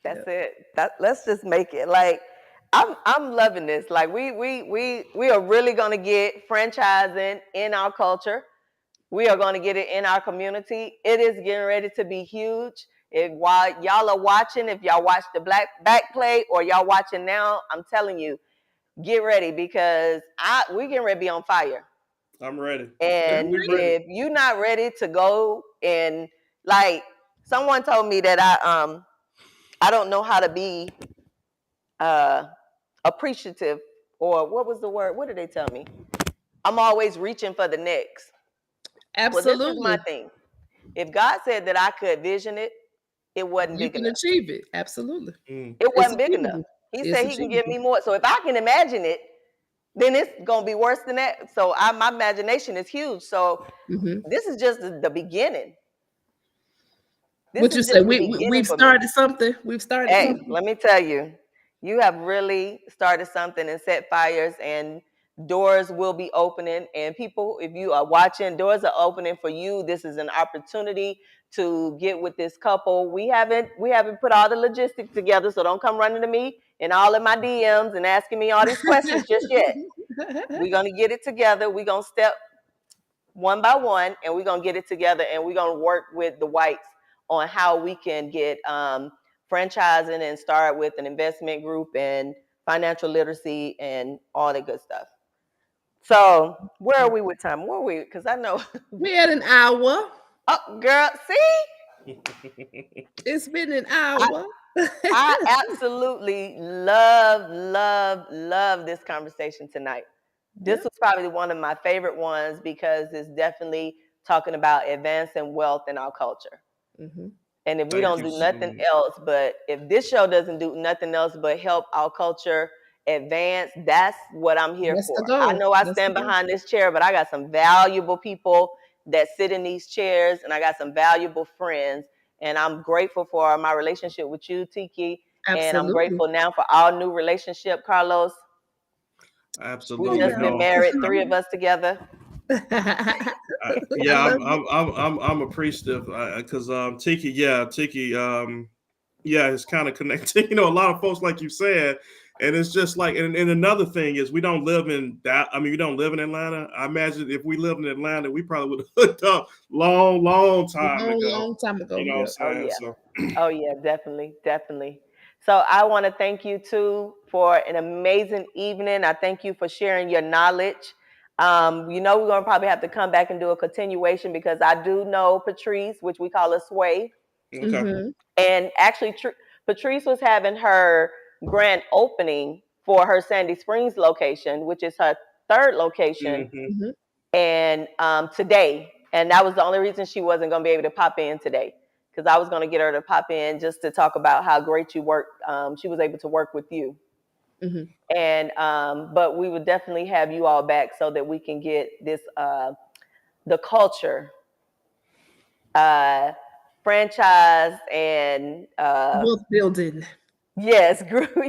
That's it. Let's just make it. Like, I'm loving this. Like, we are really gonna get franchising in our culture. We are gonna get it in our community. It is getting ready to be huge. While y'all are watching, if y'all watch the back play or y'all watching now, I'm telling you, get ready, because we getting ready to be on fire. I'm ready. And We're ready. if you're not ready to go, and like, someone told me that I don't know how to be appreciative, or what was the word? What did they tell me? I'm always reaching for the next. Absolutely. Well, this is my thing. If God said that I could vision it, it wasn't You big can enough. achieve it. Absolutely. It It's wasn't big enough. achievable. He It's said he can give me achievable. more. So if I can imagine it, then it's gonna be worse than that. So my imagination is huge. So Mm-hmm. this is just the beginning. This What you is say? just the We've beginning for me. started something. We've started Hey, something. let me tell you, you have really started something and set fires, and doors will be opening. And people, if you are watching, doors are opening for you. This is an opportunity to get with this couple. We haven't put all the logistics together, so don't come running to me and all in my DMs and asking me all these questions just yet. We're gonna get it together. We're gonna step one by one, and we're gonna get it together, and we're gonna work with the whites on how we can get franchising and start with an investment group and financial literacy and all that good stuff. So where are we with time? Where are we? Because I know. We had an hour. Oh, girl, see, It's been an I, hour. I absolutely love this conversation tonight. This Yeah. was probably one of my favorite ones because it's definitely talking about advancing wealth in our culture. Mm-hmm. And if we Thank don't you do so nothing much. else, but if this show doesn't do nothing else but help our culture advance, that's what I'm here That's the for. I goal. know I That's the stand goal. behind this chair, but I got some valuable people that sit in these chairs, and I got some valuable friends. And I'm grateful for my relationship with you, Tiki. And I'm Absolutely. grateful now for our new relationship, Carlos. We Oh Absolutely. just yeah, been No. for married, sure. three of us together. I Yeah, love it. I'm appreciative because Tiki, yeah, Tiki, yeah, it's kind of connected. You know, a lot of folks, like you said, and it's just like, and another thing is, we don't live in that. I mean, we don't live in Atlanta. I imagine if we lived in Atlanta, we probably would have hooked up long time Long, ago. long time ago. You know what I'm Yeah. Oh saying? yeah. So, Oh yeah, definitely, definitely. So I want to thank you too for an amazing evening. I thank you for sharing your knowledge. We're gonna probably have to come back and do a continuation because I do know Patrice, which we call a Sway, okay. Mm-hmm. and actually Patrice was having her grand opening for her Sandy Springs location, which is her third location, Hmm. Mm-hmm. and today, and that was the only reason she wasn't going to be able to pop in today because I was going to get her to pop in just to talk about how great you work. She was able to work with you, Mm-hmm. and but we would definitely have you all back so that we can get this the culture uh, franchise and Wealth building. yes,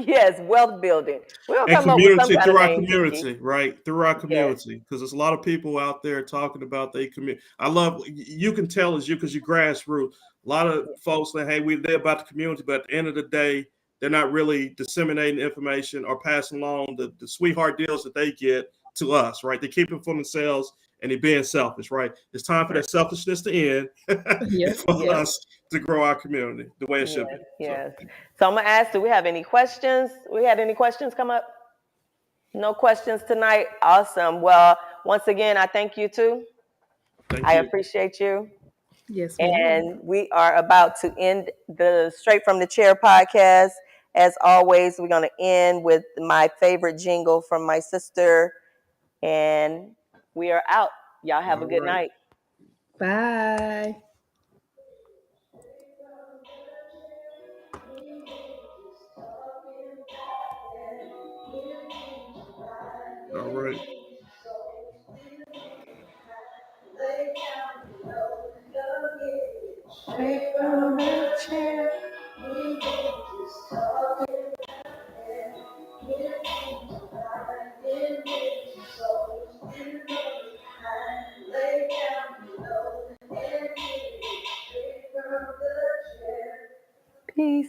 yes, wealth building. We'll And come up with some community, kind of through our name, Tiki. community, right? Through our Yes, community, because there's a lot of people out there talking about they community. I love, you can tell it's you because you grassroots. A lot of folks say, hey, they're about the community, but at the end of the day, they're not really disseminating information or passing along the sweetheart deals that they get to us, right? They keep it for themselves and they're being selfish, right? It's time for right. that selfishness to end Yeah. and for Yes. us to grow our community the way it should be. Yes, So yes. So I'm gonna ask, do we have any questions? We had any questions come up? No questions tonight? Awesome. Well, once again, I thank you too. thank I you. appreciate you. Yes, ma'am. And we are about to end the Straight from the Chair podcast. As always, we're gonna end with my favorite jingle from my sister. And we are out. Y'all have a All good right. night. Bye. All right. Straight from the chair. Peace.